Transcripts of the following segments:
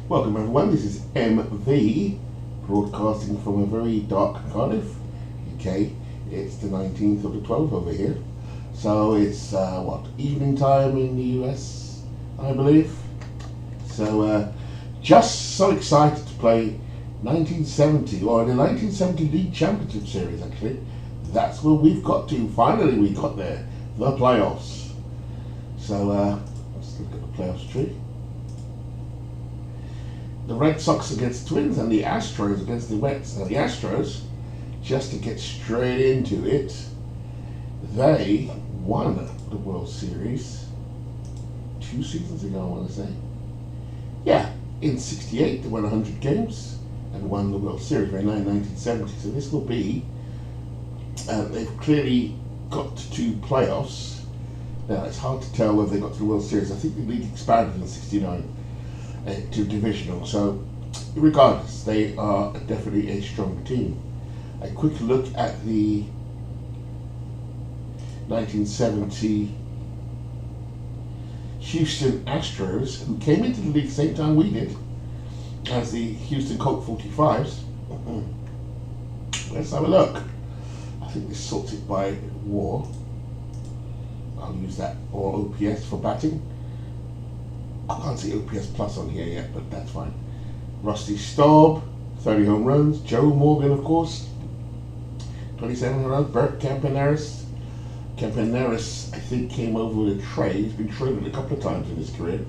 Welcome everyone, this is MV, broadcasting from a very dark Cardiff, UK. It's the 19th of the 12th over here. So it's, evening time in the US, I believe. So, just so excited to play 1970, or the 1970 League Championship Series actually. That's where we've got to. Finally we got there, the playoffs. So, let's look at the playoffs tree. The Red Sox against Twins and the Astros against the Mets. Now the Astros, just to get straight into it, they won the World Series 2 seasons ago, I want to say. Yeah, in '68 they won 100 games and won the World Series in 1970. So this will be, they've clearly got to playoffs. Now it's hard to tell whether they got to the World Series. I think the league expanded in '69. To divisional, so regardless, they are definitely a strong team. A quick look at the 1970 Houston Astros, who came into the league the same time we did as the Houston Colt 45s. Let's have a look. I think this sorts it by WAR. I'll use that, or OPS for batting. I can't see OPS plus on here yet, but that's fine. Rusty Staub, 30 home runs. Joe Morgan, of course, 27 home runs. Bert Campaneris. Campaneris, I think, came over with a trade. He's been traded a couple of times in his career.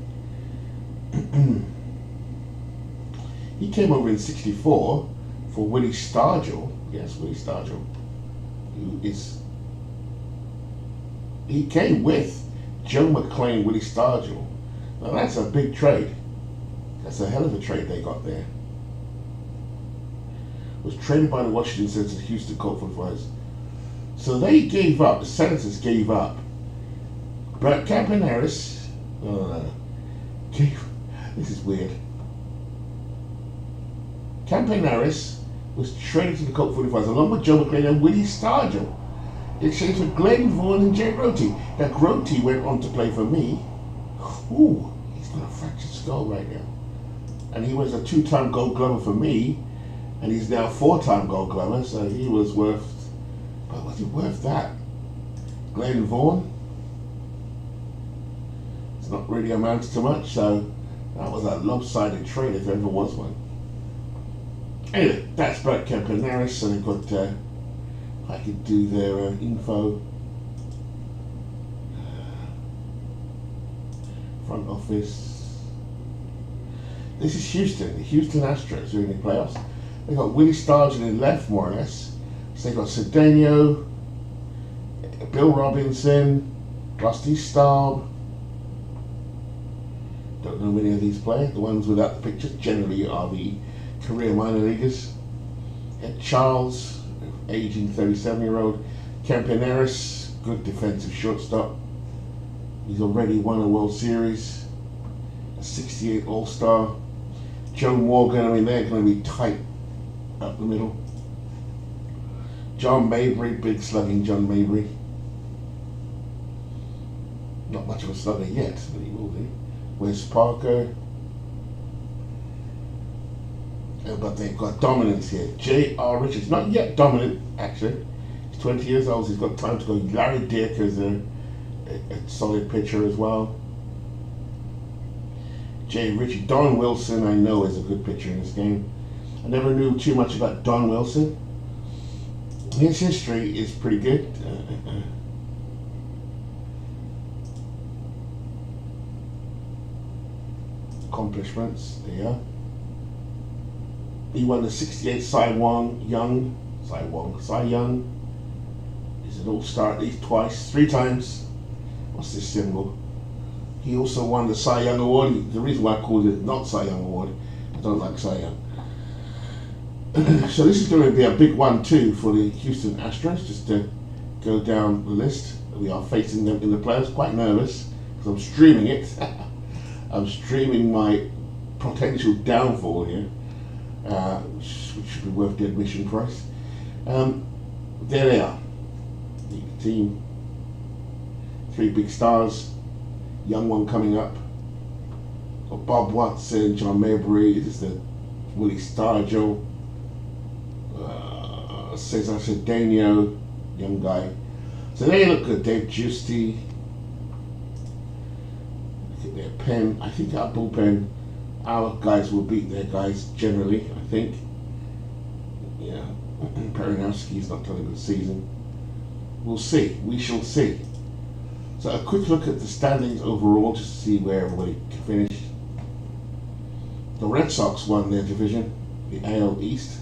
He came over in '64 for Willie Stargell. Yes, Willie Stargell. He came with Joe McClain, Willie Stargell. Now that's a big trade. That's a hell of a trade they got there. Was traded by the Washington Senators, Houston Colt 45s. So they gave up, the Senators gave up. But Campaneris, this is weird. Campaneris was traded to the Colt 45s along with Joe McClain and Willie Stargell in exchange for Glenn Vaughn and Jay Grote. Now Grote went on to play for me. Ooh, he's got a fractured skull right now. And he was a 2-time Gold Glover for me, and he's now 4-time Gold Glover, so he was worth, but was he worth that? Glenn Vaughn? It's not really amounted to much, so that was a lopsided trade if there ever was one. Anyway, that's Bert Campaneris, and they've got, I could do their info. Front office. This is Houston, the Houston Astros who are in the playoffs. They've got Willie Stargell in left, more or less. So they've got Cedeno, Bill Robinson, Rusty Staub. Don't know many of these players. The ones without the pictures generally are the career minor leaguers. Ed Charles, aging 37-year-old. Campaneris, good defensive shortstop. He's already won a World Series, a '68 All-Star. Joe Morgan, I mean, they're going to be tight up the middle. John Mabry, big slugging John Mabry. Not much of a slugger yet, but he will be. Wes Parker. But they've got dominance here. J.R. Richards, not yet dominant, actually. He's 20 years old, so he's got time to go. Larry Dirk is a solid pitcher as well. Jay Ritchie. Don Wilson, I know, is a good pitcher in this game. I never knew too much about Don Wilson. His history is pretty good. Accomplishments, there you are. He won the '68 Cy Young. He's an all-star at least twice, 3 times. What's this symbol? He also won the Cy Young Award. The reason why I called it not Cy Young Award, I don't like Cy Young. So this is going to be a big one too for the Houston Astros, just to go down the list. We are facing them in the playoffs. Quite nervous because I'm streaming it. I'm streaming my potential downfall here, which should be worth the admission price. There they are. The team, 3 big stars. young one coming up. Got Bob Watson, John Maybury, this is the Willie Stargell, Cesar Cedeno, young guy. So they look good. Dave Giusti. Look at their pen. I think our bullpen, our guys will beat their guys generally, I think. Yeah. Perinowski's not done a good season. We'll see. We shall see. So a quick look at the standings overall, just to see where everybody finished. The Red Sox won their division, the AL East,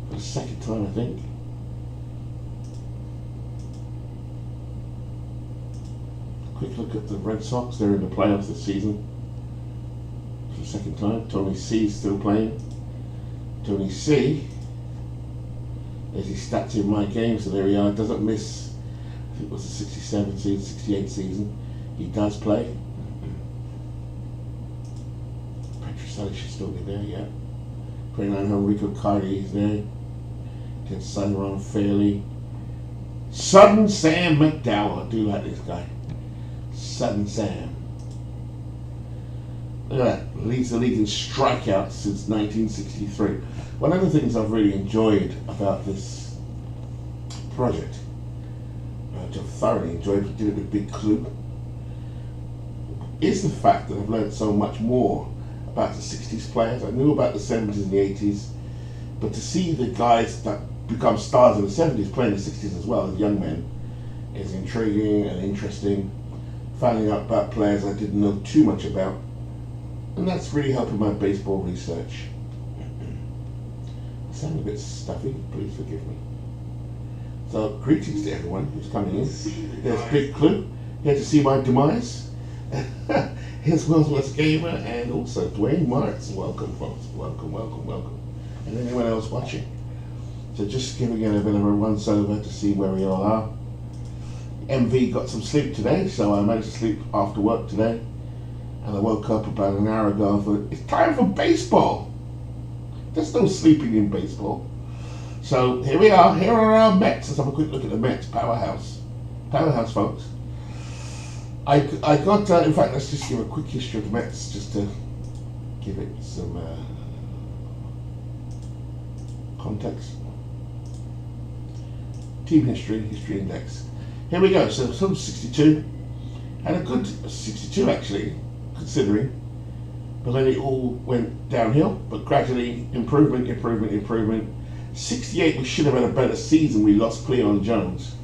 for the second time, I think. Quick look at the Red Sox. They're in the playoffs this season for the second time. Tony C is still playing. Tony C, as he stats in my game, so there we are. Doesn't miss. I think it was the 67 season, 68 season. He does play. Petroselli should still be there, yeah. 29 home. Rico Cardi is there. Ted Sunron Fairley. Sudden Sam McDowell. I do like this guy. Sudden Sam. Look at that. Leads the league in strikeouts since 1963. One of the things I've really enjoyed about this project, which I've thoroughly enjoyed, we did it with Big Clue, is the fact that I've learned so much more about the 60s players. I knew about the 70s and the 80s, but to see the guys that become stars in the 70s playing the 60s as well as young men is intriguing and interesting. Finding out about players I didn't know too much about, and that's really helping my baseball research. I sound a bit stuffy, please forgive me. So, greetings to everyone who's coming in. There's Big Clue, here to see my demise. Here's World's Worst Gamer, and also Dwayne Martz. Welcome, folks. Welcome, welcome, welcome. And anyone else watching. So just giving it a bit of a once over to see where we all are. MV got some sleep today, so I managed to sleep after work today. And I woke up about an hour ago and thought, it's time for baseball. There's no sleeping in baseball. So here we are. Here are our Mets. Let's have a quick look at the Mets. Powerhouse. Powerhouse, folks. I got, in fact, let's just give a quick history of the Mets, just to give it some context. Team history, history index. Here we go. So some 62. Had a good 62 actually, considering. But then it all went downhill. But gradually, improvement, improvement, improvement. 68, we should have had a better season. We lost Cleon Jones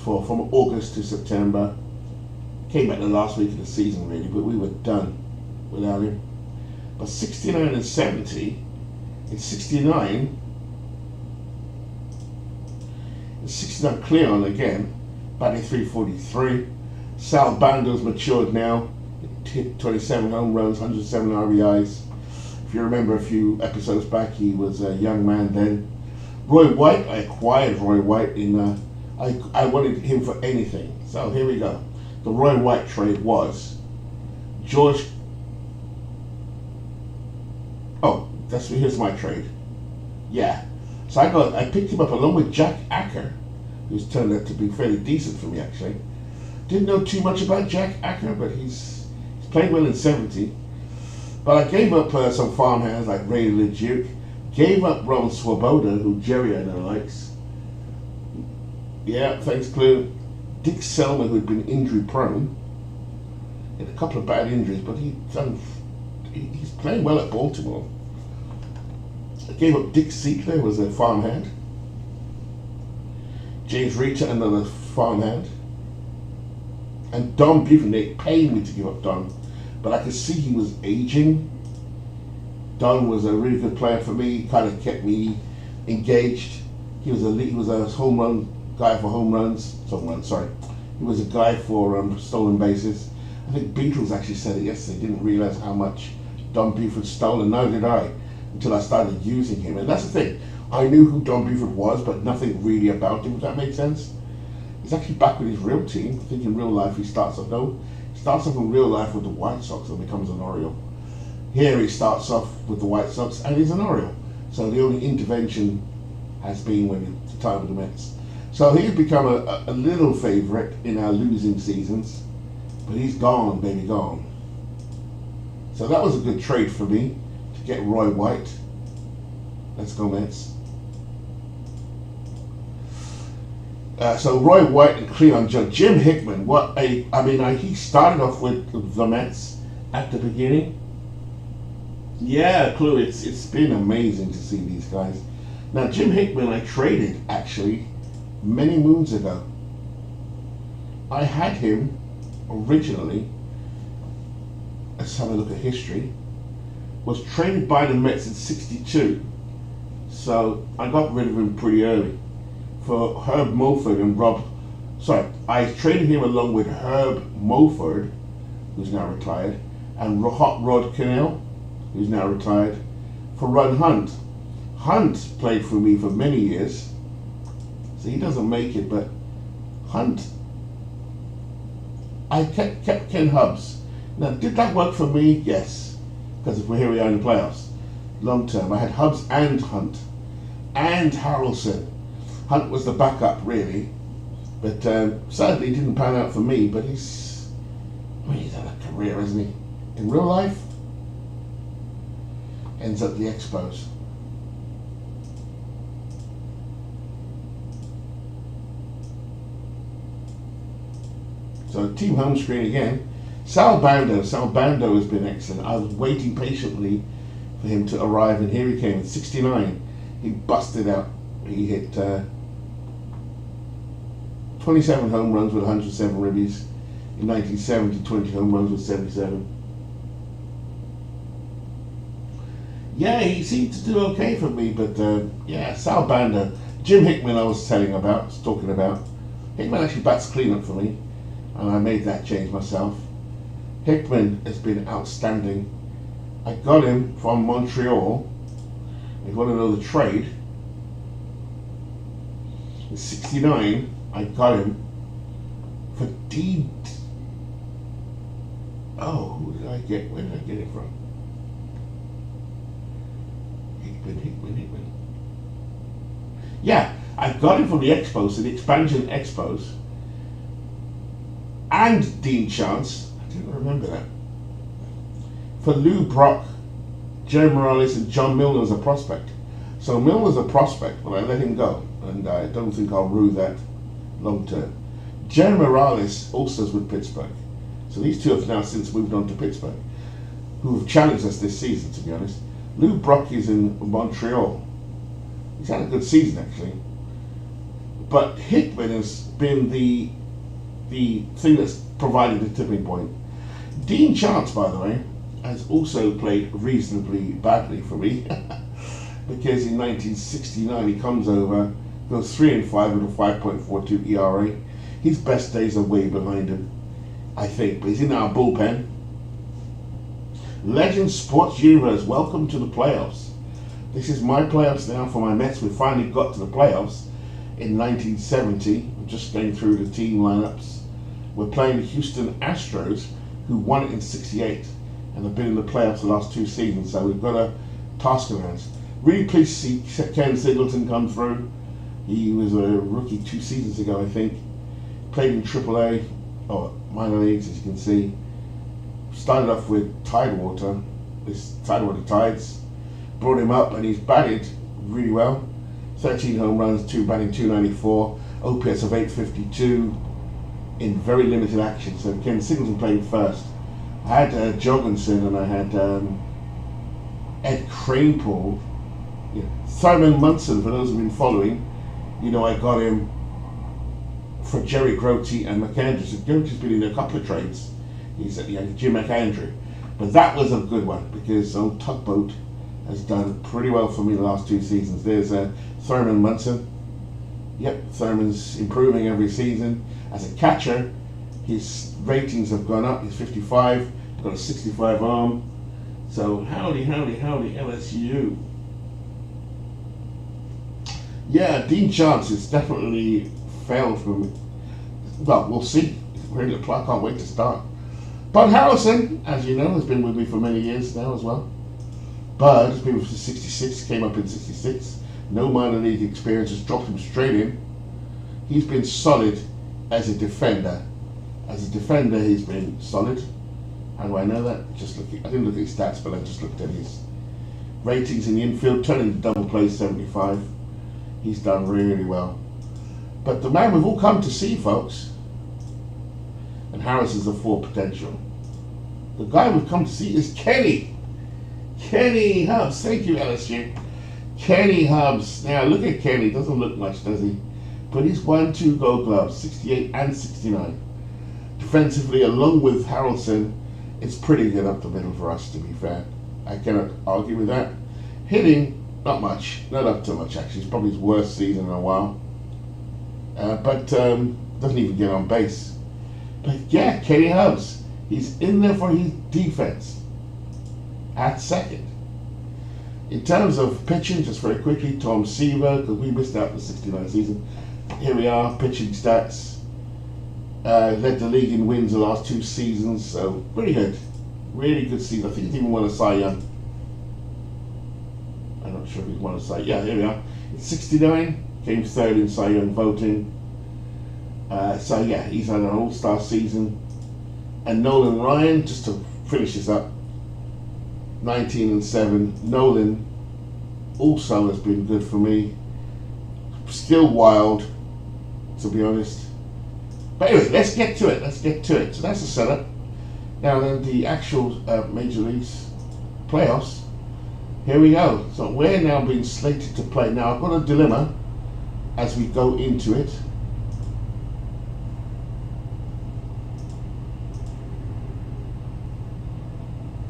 from August to September. Came back the last week of the season really, but we were done without him. But 69 and 70, in 69 Cleon again, batting 343. Sal Bando's matured now, hit 27 home runs, 107 RBIs. If you remember a few episodes back, he was a young man then. Roy White, I acquired Roy White in, I wanted him for anything. So here we go. The Roy White trade was George. Oh, here's my trade. Yeah. So I picked him up along with Jack Acker, who's turned out to be fairly decent for me actually. Didn't know too much about Jack Acker, but he's played well in 70. But I gave up some farmhands like Ray LeDuc, gave up Ron Swoboda, who Jerry I know likes. Yeah, thanks Clue. Dick Selma, who had been injury prone, had a couple of bad injuries, but he's playing well at Baltimore. I gave up Dick Seekler, was a farmhand. James Rita, another farmhand. And Don Buford, they paid me to give up Don, but I could see he was aging. Don was a really good player for me, kind of kept me engaged. He was a home run guy for home runs. He was a guy for stolen bases. I think Beatles actually said it yesterday. Didn't realize how much Don Buford stole, and neither did I, until I started using him. And that's the thing. I knew who Don Buford was, but nothing really about him, if that makes sense. He's actually back with his real team. I think in real life he starts off in real life with the White Sox and becomes an Oriole. Here he starts off with the White Sox and he's an Oriole. So the only intervention has been when it's the time of the Mets. So he's become a little favourite in our losing seasons, But he's gone, baby, gone. So that was a good trade for me to get Roy White. Let's go, Mets. So Roy White and Cleon Jones. Jim Hickman, he started off with the Mets at the beginning. Yeah, Clue, it's been amazing to see these guys. Now, Jim Hickman I traded, actually, many moons ago. I had him originally, let's have a look at history, was traded by the Mets in '62. So I got rid of him pretty early for Herb Mulford and I traded him along with Herb Mulford, who's now retired, and Hot Rod Cannell, who's now retired, for Ron Hunt. Hunt played for me for many years, so he doesn't make it, but Hunt, I kept Ken Hubbs. Now, did that work for me? Yes, because here we are in the playoffs. Long term, I had Hubbs and Hunt and Harrelson. Hunt was the backup, really, but sadly didn't pan out for me. But he's had a career, hasn't he? In real life, ends up the Expos. So team home screen again. Sal Bando has been excellent. I was waiting patiently for him to arrive, and here he came at 69. He busted out. He hit 27 home runs with 107 ribbies. In 1970, 20 home runs with 77. Yeah, he seemed to do okay for me, but Sal Bando. Jim Hickman I was talking about. Hickman actually bats cleanup for me, and I made that change myself. Hickman has been outstanding. I got him from Montreal. If you want to know the trade, in '69, I got him for Dean. Oh, who did I get? Where did I get it from? Hickman. Yeah, I got him from the Expos, so the expansion Expos, and Dean Chance. I didn't remember that. For Lou Brock, Jerry Morales, and John Milner as a prospect. So Milner's a prospect, but I let him go, and I don't think I'll rue that long term. Jerry Morales also is with Pittsburgh. So these two have now since moved on to Pittsburgh, who have challenged us this season, to be honest. Lou Brock is in Montreal. He's had a good season, actually. But Hickman has been the thing that's provided the tipping point. Dean Chance, by the way, has also played reasonably badly for me because in 1969 he comes over, goes 3-5 with a 5.42 ERA. His best days are way behind him, I think, but he's in our bullpen. Legend Sports Universe, welcome to the playoffs. This is my playoffs now for my Mets. We finally got to the playoffs in 1970. We're just going through the team lineups. We're playing the Houston Astros, who won it in '68 and have been in the playoffs the last two seasons, so we've got a task on our hands. Really pleased to see Ken Singleton come through. He was a rookie 2 seasons ago, I think. Played in AAA, or minor leagues, as you can see. Started off with Tidewater, this Tidewater Tides. Brought him up and he's batted really well. 13 home runs, batting 294, OPS of 852 in very limited action. So Ken Singleton played first. I had Jorgensen and I had Ed Kranepool. Simon Munson, for those who've been following, I got him for Jerry Grote and McAndrew. So Grote's been in a couple of trades. He's at Jim McAndrew. But that was a good one because old Tugboat has done pretty well for me the last 2 seasons. There's Thurman Munson. Yep, Thurman's improving every season. As a catcher, his ratings have gone up. He's 55, got a 65 arm. So howdy, LSU. Yeah, Dean Chance has definitely failed from, well, we'll see. Really, I can't wait to start. Bud Harrelson, as you know, has been with me for many years now as well. Bud has been with me since '66, came up in '66. No minor league experience, just dropped him straight in. He's been solid as a defender. As a defender, he's been solid. How do I know that? I didn't look at his stats, but I just looked at his ratings in the infield, turning to double play 75. He's done really well. But the man we've all come to see, folks, and Harris is a full potential. The guy we've come to see is Kenny. Kenny Hubbs. Thank you, LSU. Kenny Hubbs. Now look at Kenny. Doesn't look much, does he? But he's won 2 Gold Gloves, 68 and 69. Defensively, along with Harrelson, it's pretty good up the middle for us, to be fair. I cannot argue with that. Hitting, not much. Not up to much, actually. It's probably his worst season in a while. But doesn't even get on base. But yeah, Kenny Hubbs. He's in there for his defense at second. In terms of pitching, just very quickly, Tom Seaver, because we missed out the 69 season. Here we are, pitching stats. Led the league in wins the last 2 seasons, so pretty good. Really good season. I think he's even won a Cy Young. I'm not sure if he's won a Cy Young. Yeah, here we are. It's 69, came 3rd in Cy Young voting. So yeah, he's had an all-star season. And Nolan Ryan, just to finish this up, 19 and 7. Nolan also has been good for me. Still wild, to be honest. But anyway, let's get to it. So that's the setup. Now then, the actual Major Leagues playoffs. Here we go. So we're now being slated to play. Now I've got a dilemma as we go into it.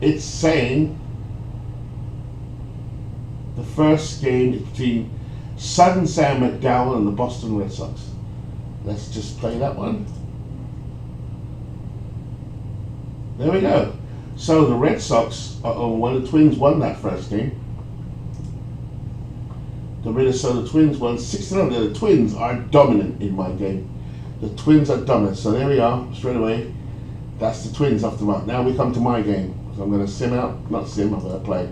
It's saying the first game is between Southern Sam McDowell and the Boston Red Sox. Let's just play that one. There we go. So the Red Sox are on one. The Twins won that first game. The Minnesota Twins won 6-0. The Twins are dominant in my game. The Twins are dominant. So there we are, straight away. That's the Twins off the mark. Now we come to my game. So I'm going to sim out. Not sim, I'm going to play.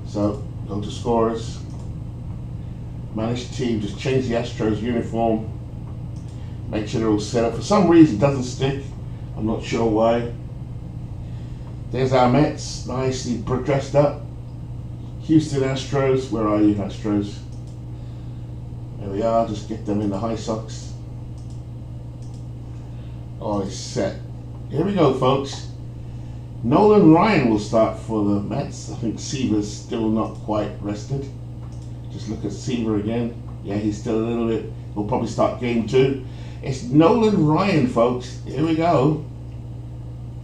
So go to scorers. Manage the team. Just change the Astros uniform. Make sure they're all set up. For some reason it doesn't stick. I'm not sure why. There's our Mets, nicely dressed up. Houston Astros, where are you, Astros? There we are, just get them in the high socks. Oh, it's set. Here we go, folks. Nolan Ryan will start for the Mets. I think Seaver's still not quite rested. Just look at Seaver again. Yeah, he's still a little bit. We'll probably start game 2. It's Nolan Ryan, folks. Here we go.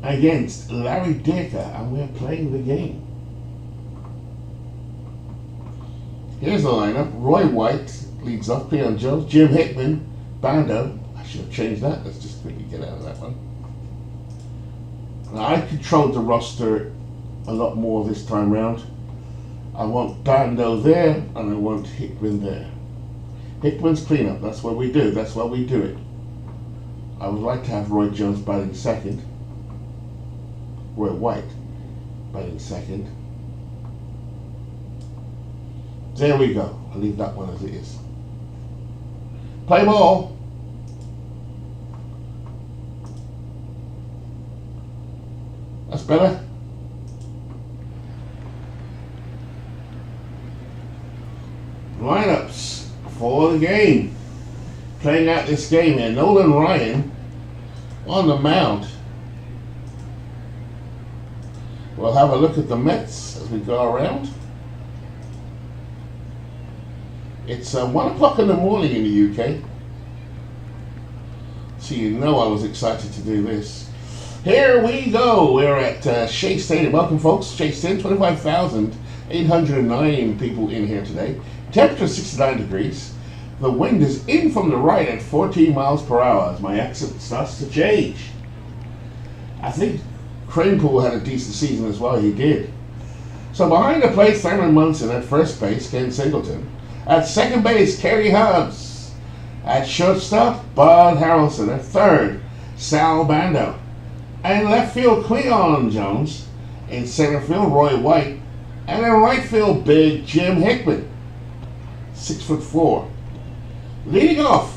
Against Larry Dicker, and we're playing the game. Here's the lineup. Roy White leads off. Cleon Jones, Jim Hickman, Bando. I should have changed that. Let's just quickly get out of that one. Now, I controlled the roster a lot more this time round. I want Bando there, and I want Hickman there. Hickman's cleanup. That's what we do. That's why we do it. I would like to have Roy Jones batting second. Roy White batting second. There we go. I'll leave that one as it is. Play ball. That's better. Lineups for the game. Playing out this game here. Nolan Ryan on the mound. We'll have a look at the Mets as we go around. It's 1 o'clock in the morning in the UK. So you know I was excited to do this. Here we go. We're at Shea Stadium. Welcome, folks. Shea Stadium, 25,809 people in here today. Temperature 69 degrees. The wind is in from the right at 14 miles per hour as my accent starts to change. I think Cranepool had a decent season as well. He did. So behind the plate, Simon Munson. At first base, Ken Singleton. At second base, Kenny Hubbs. At shortstop, Bud Harrelson. At third, Sal Bando. And left field, Cleon Jones. In center field, Roy White. And in right field, big Jim Hickman. 6'4". Leading off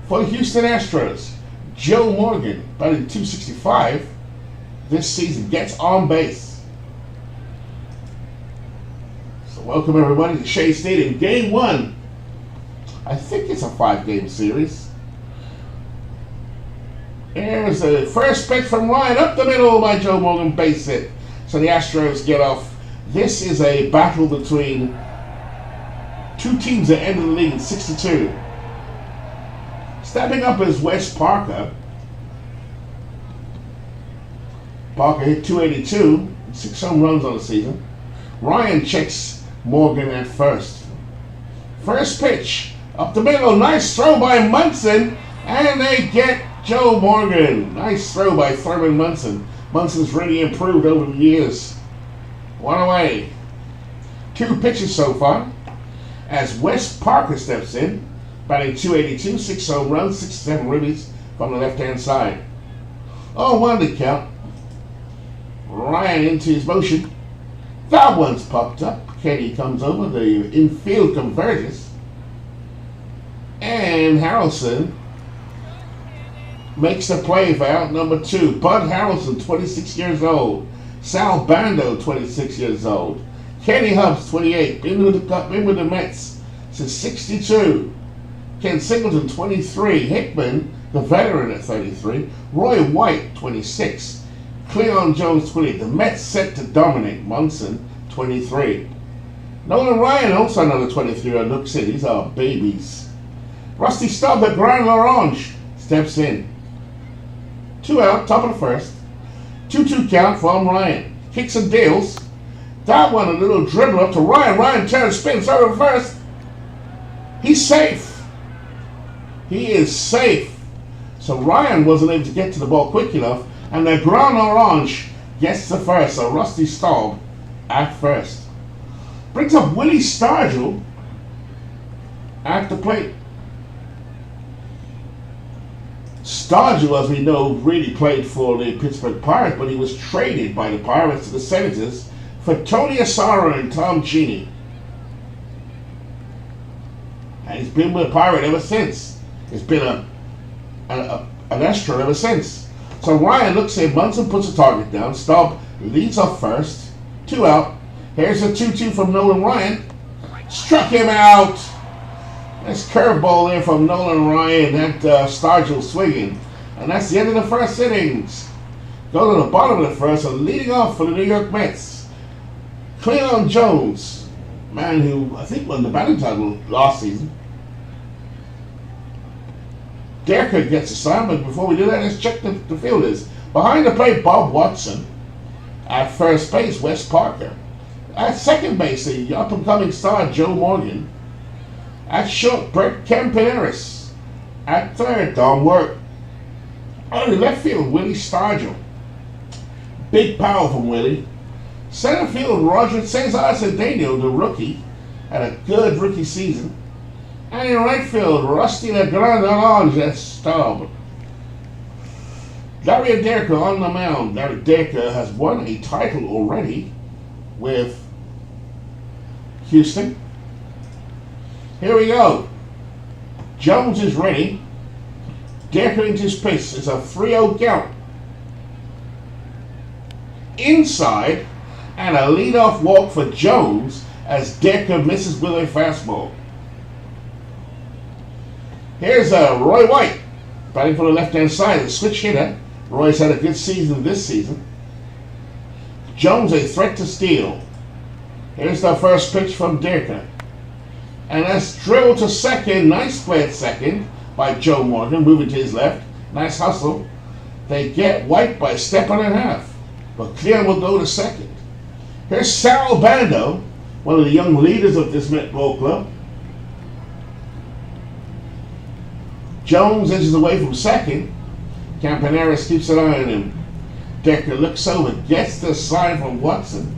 for the Houston Astros, Joe Morgan, batting .265 this season, gets on base. So welcome everybody to Shea Stadium. Game 1. I think it's a 5-game series. Here's the first pitch from Ryan, up the middle by Joe Morgan, base hit. So the Astros get off. This is a battle between two teams that ended the league in 62. Stepping up is Wes Parker. Parker hit .282, 6 home runs on the season. Ryan checks Morgan at first. First pitch, up the middle, nice throw by Munson, and they get Joe Morgan. Nice throw by Thurman Munson. Munson's really improved over the years. 1 away. 2 pitches so far, as Wes Parker steps in, batting .282, 6 home runs, 67 ribbies from the left-hand side. 0-1 to count. Ryan into his motion. That one's popped up. Kenny comes over. The infield converges. And Harrelson makes the play for out number 2. Bud Harrelson, 26 years old. Sal Bando, 26 years old. Kenny Hubbs, 28. Been with the Mets since 62. Ken Singleton, 23. Hickman, the veteran, at 33. Roy White, 26. Cleon Jones, 20. The Mets set to dominate. Munson, 23. Nolan Ryan, also another 23 on Nook City. These are babies. Rusty Stubb, the Grand Orange, steps in. 2 out, top of the first. 2-2 count from Ryan. Kicks and deals. That one, a little dribble up to Ryan. Ryan turns, spins over first. He's safe. He is safe. So Ryan wasn't able to get to the ball quick enough, and the Grand Orange gets the first. So Rusty Staub at first. Brings up Willie Stargell at the plate. Stargell, as we know, really played for the Pittsburgh Pirates, but he was traded by the Pirates to the Senators for Tony Asara and Tom Cheney. And he's been with a Pirate ever since. He's been an Astro ever since. So Ryan looks in, Munson puts a target down, Staub leads off first, 2 out. Here's a 2-2 from Nolan Ryan. Struck him out. Nice curveball there from Nolan Ryan. That Stargell swinging. And that's the end of the first innings. Go to the bottom of the first, and leading off for the New York Mets, Cleon Jones, man who I think won the batting title last season. Derker gets assigned, but before we do that, let's check the fielders. Behind the plate, Bob Watson. At first base, Wes Parker. At second base, the up-and-coming star, Joe Morgan. At short, Brett Campaneris. At third, Don Wirt. On the left field, Willie Stargell. Big power from Willie. Center field, Roger Cesar Cedeno, the rookie. Had a good rookie season. And in right field, Rusty the Grand Orange at Staub. Larry Derker on the mound. Larry Derker has won a title already with Houston. Here we go. Jones is ready. Derker into his pitch. It's a 3-0 count. Inside, and a leadoff walk for Jones as Derker misses with a fastball. Here's Roy White, batting for the left-hand side, a switch hitter. Roy's had a good season this season. Jones a threat to steal. Here's the first pitch from Derker. And that's drilled to second. Nice play at second by Joe Morgan, moving to his left. Nice hustle. They get White by a step and a half. But Cleon will go to second. Here's Sal Bando, one of the young leaders of this Met ball club. Jones edges away from second. Campaneris keeps an eye on him. Derker looks over, gets the sign from Watson.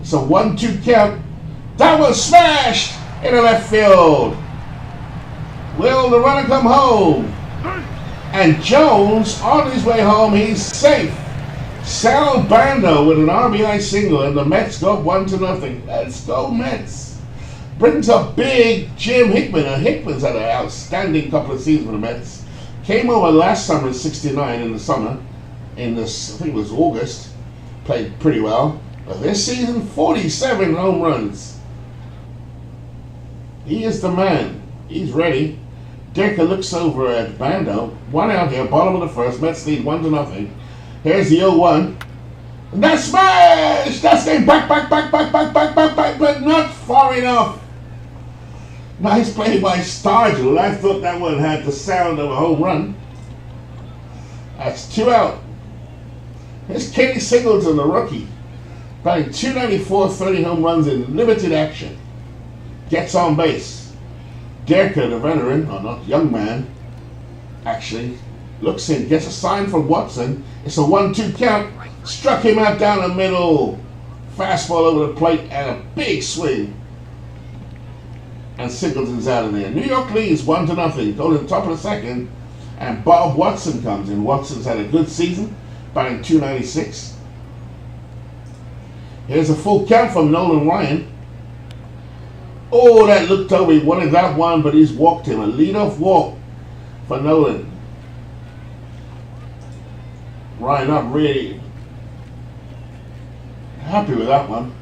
It's a 1-2 count. That was smashed into left field. Will the runner come home? And Jones, on his way home, he's safe. Sal Bando with an RBI single, and the Mets go 1-0. Let's go Mets. Brings up big Jim Hickman. And Hickman's had an outstanding couple of seasons for the Mets. Came over last summer in '69 in the summer, in this, I think it was August. Played pretty well. But this season, 47 home runs. He is the man. He's ready. Dirker looks over at Bando. 1 out here, bottom of the first. Mets lead 1-0. Here's the 0-1. And that smash! That's going back, but not far enough. Nice play by Stargell. I thought that one had the sound of a home run. That's 2 out. Here's Kenny Singleton, the rookie. Batting .294, 30 home runs in limited action. Gets on base. Dirker, the veteran, or not young man, actually, looks in, gets a sign from Watson. It's a 1-2 count. Struck him out down the middle. Fastball over the plate and a big swing. And Singleton's out of there. New York leads 1-0. Go to the top of the second. And Bob Watson comes in. Watson's had a good season, batting .296. Here's a full count from Nolan Ryan. Oh, that looked over. He wanted that one, but he's walked him. A leadoff walk for Nolan. Ryan not really happy with that one.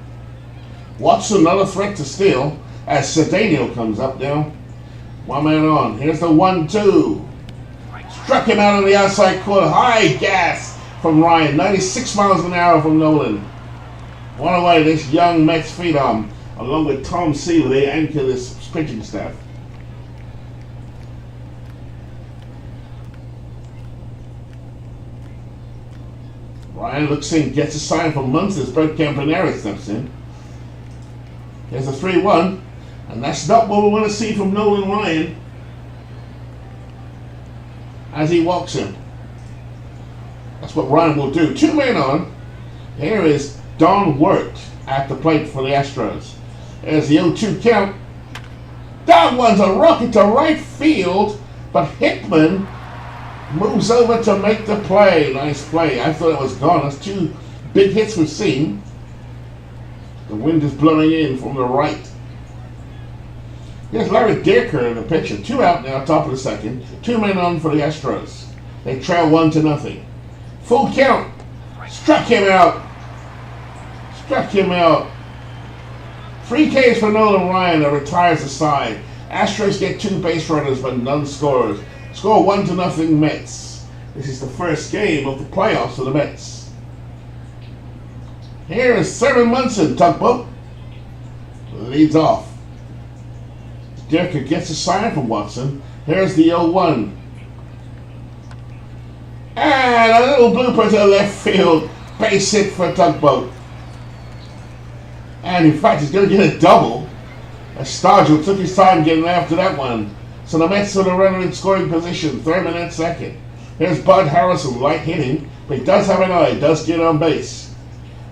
Watson, another threat to steal as Cedeno comes up now. 1 man on. Here's the 1-2. Struck him out on the outside corner. High gas from Ryan. 96 miles an hour from Nolan. One away, this young Mets phenom, along with Tom Seaver, they anchor this pitching staff. Ryan looks in, gets a sign from Munson. Brett Campanera steps in. There's a 3-1, and that's not what we want to see from Nolan Ryan as he walks him. That's what Ryan will do. 2 men on. Here is Don Wirt at the plate for the Astros. There's the 0-2 count. That one's a rocket to right field, but Hickman moves over to make the play. Nice play. I thought it was gone. That's 2 big hits we've seen. The wind is blowing in from the right. Here's Larry Dirker in the picture. 2 out now, top of the second. 2 men on for the Astros. They trail 1-0. Full count. Struck him out. Struck him out. 3 Ks for Nolan Ryan that retires the side. Astros get 2 base runners, but none scores. Score 1-0 Mets. This is the first game of the playoffs for the Mets. Here is Thurman Munson, tugboat. Leads off. Dirker gets a sign from Watson. Here's the 0-1. And a little blooper to the left field. Base hit for Tugboat. And in fact, he's going to get a double. As Stargell took his time getting after that one. So the Mets are the runner in scoring position. Thurman at second. Here's Bud Harrison, light hitting, but he does have an eye. Does get on base.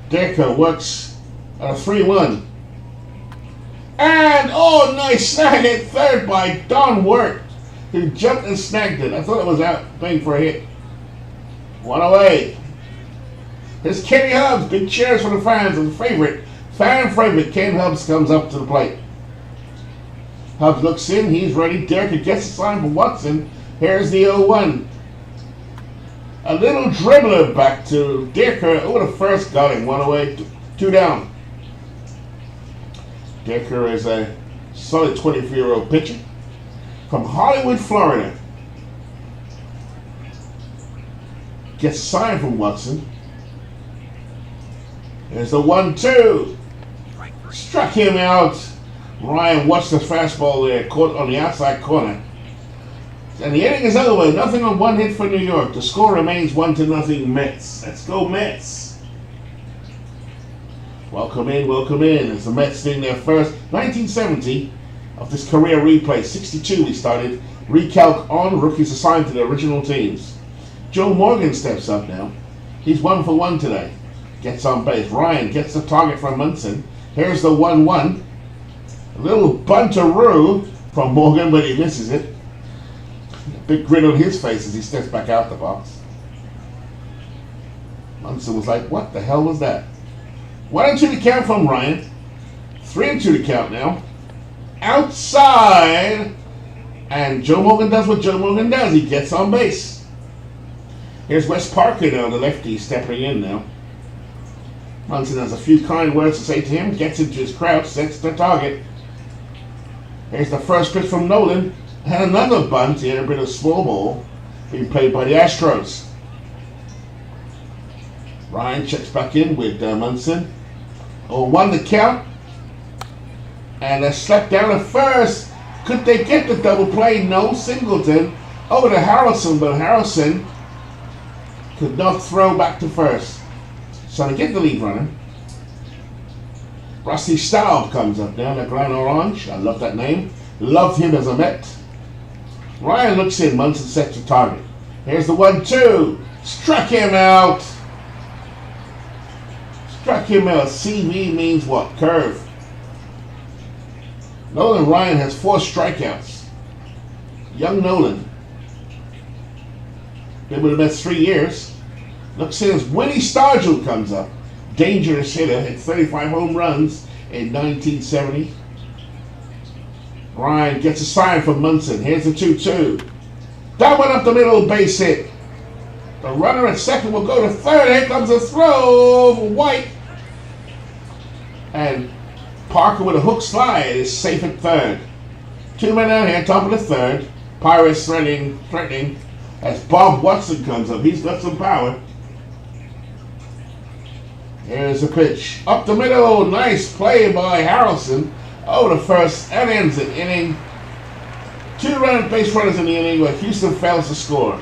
Dirker works at a 3-1. And, oh, nice snag at third by Don Wirt, who jumped and snagged it. I thought it was out playing for a hit. 1 away. Here's Kenny Hubbs. Big cheers for the fans and fan favorite Ken Hubbs comes up to the plate. Hubbs looks in. He's ready. Dirker gets a sign from Watson. Here's the 0-1. A little dribbler back to Dirker. Oh, the first got him. 1 away. 2 down. Dirker is a solid 24-year-old pitcher from Hollywood, Florida. Gets a sign from Watson. There's the 1-2. Struck him out. Ryan watched the fastball there, caught on the outside corner. And the inning is over. Nothing on 1 hit for New York. The score remains 1-0 Mets. Let's go Mets. Welcome in. As the Mets doing their first 1970 of this career replay. 62 we started. Recalc on, rookies assigned to the original teams. Joe Morgan steps up now. He's 1 for 1 today. Gets on base. Ryan gets the target from Munson. Here's the 1-1. A little buntaroo from Morgan, but he misses it. A big grin on his face as he steps back out the box. Munson was like, what the hell was that? 1-2 to count from Ryan. 3-2 to count now. Outside. And Joe Morgan does what Joe Morgan does. He gets on base. Here's Wes Parker now, the lefty, stepping in now. Munson has a few kind words to say to him, gets into his crouch, sets the target. Here's the first pitch from Nolan. And another bunt here, a bit of small ball, being played by the Astros. Ryan checks back in with Munson. 0-1 the count. And a slap down at first. Could they get the double play? No. Singleton over to Harrelson, but Harrelson could not throw back to first. So to get the lead runner, Rusty Staub comes up now, the Grand Orange. I love that name. Loved him as a Met. Ryan looks in, Munson sets the target. Here's the 1-2. Struck him out. Struck him out. CV means what? Curve. Nolan Ryan has 4 strikeouts. Young Nolan. Been with the Mets 3 years. Looks in as Winnie Stargell comes up. Dangerous hitter. Hit 35 home runs in 1970. Ryan gets a sign from Munson. Here's the 2-2. That one up the middle, base hit. The runner at second will go to third. Here comes a throw for White. And Parker with a hook slide is safe at third. 2 men down here, top of the third. Pirates threatening as Bob Watson comes up. He's got some power. Here's the pitch. Up the middle. Nice play by Harrelson. Over the first and ends the inning. 2 base runners in the inning where Houston fails to score.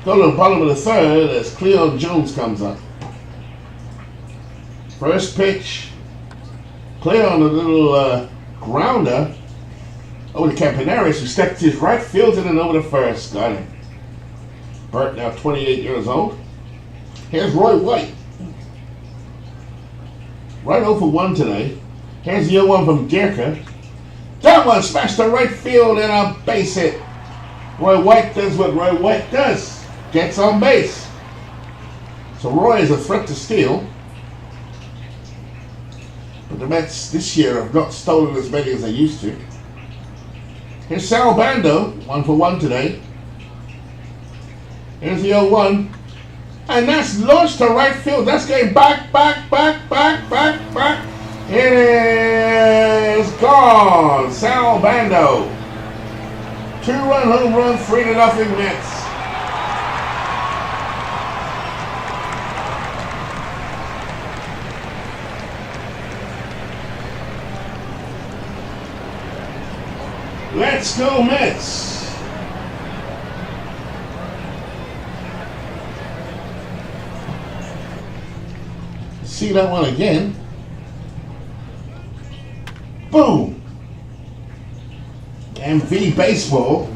Go to the bottom of the third as Cleon Jones comes up. First pitch. Cleon a little grounder over to Campaneris, who stepped to his right, fielded and over the first. Got him. Burt now 28 years old. Here's Roy White. Right 0 for 1 today. Here's the 0-1 from Gierke. That one smashed to right field and a base hit. Roy White does what Roy White does. Gets on base. So Roy is a threat to steal. But the Mets this year have not stolen as many as they used to. Here's Sal Bando, 1 for 1 today. Here's the 0-1. And that's launched to right field. That's going back. It is gone. Sal Bando. 2-run home run, 3-0 Mets. Let's go Mets. See that one again. Boom. MV baseball.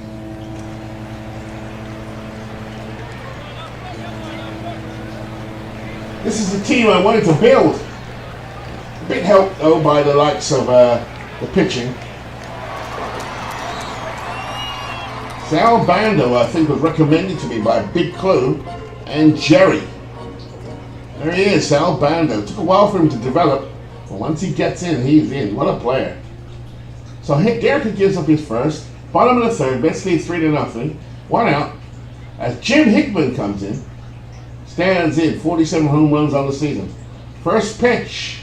This is the team I wanted to build. A bit helped though by the likes of the pitching. Sal Bando, I think, was recommended to me by Big Clue and Jerry. There he is, Sal Bando. It took a while for him to develop, but once he gets in, he's in. What a player. So Gierke gives up his first. Bottom of the third, Mets lead 3-0. 1 out. As Jim Hickman comes in, stands in, 47 home runs on the season. First pitch.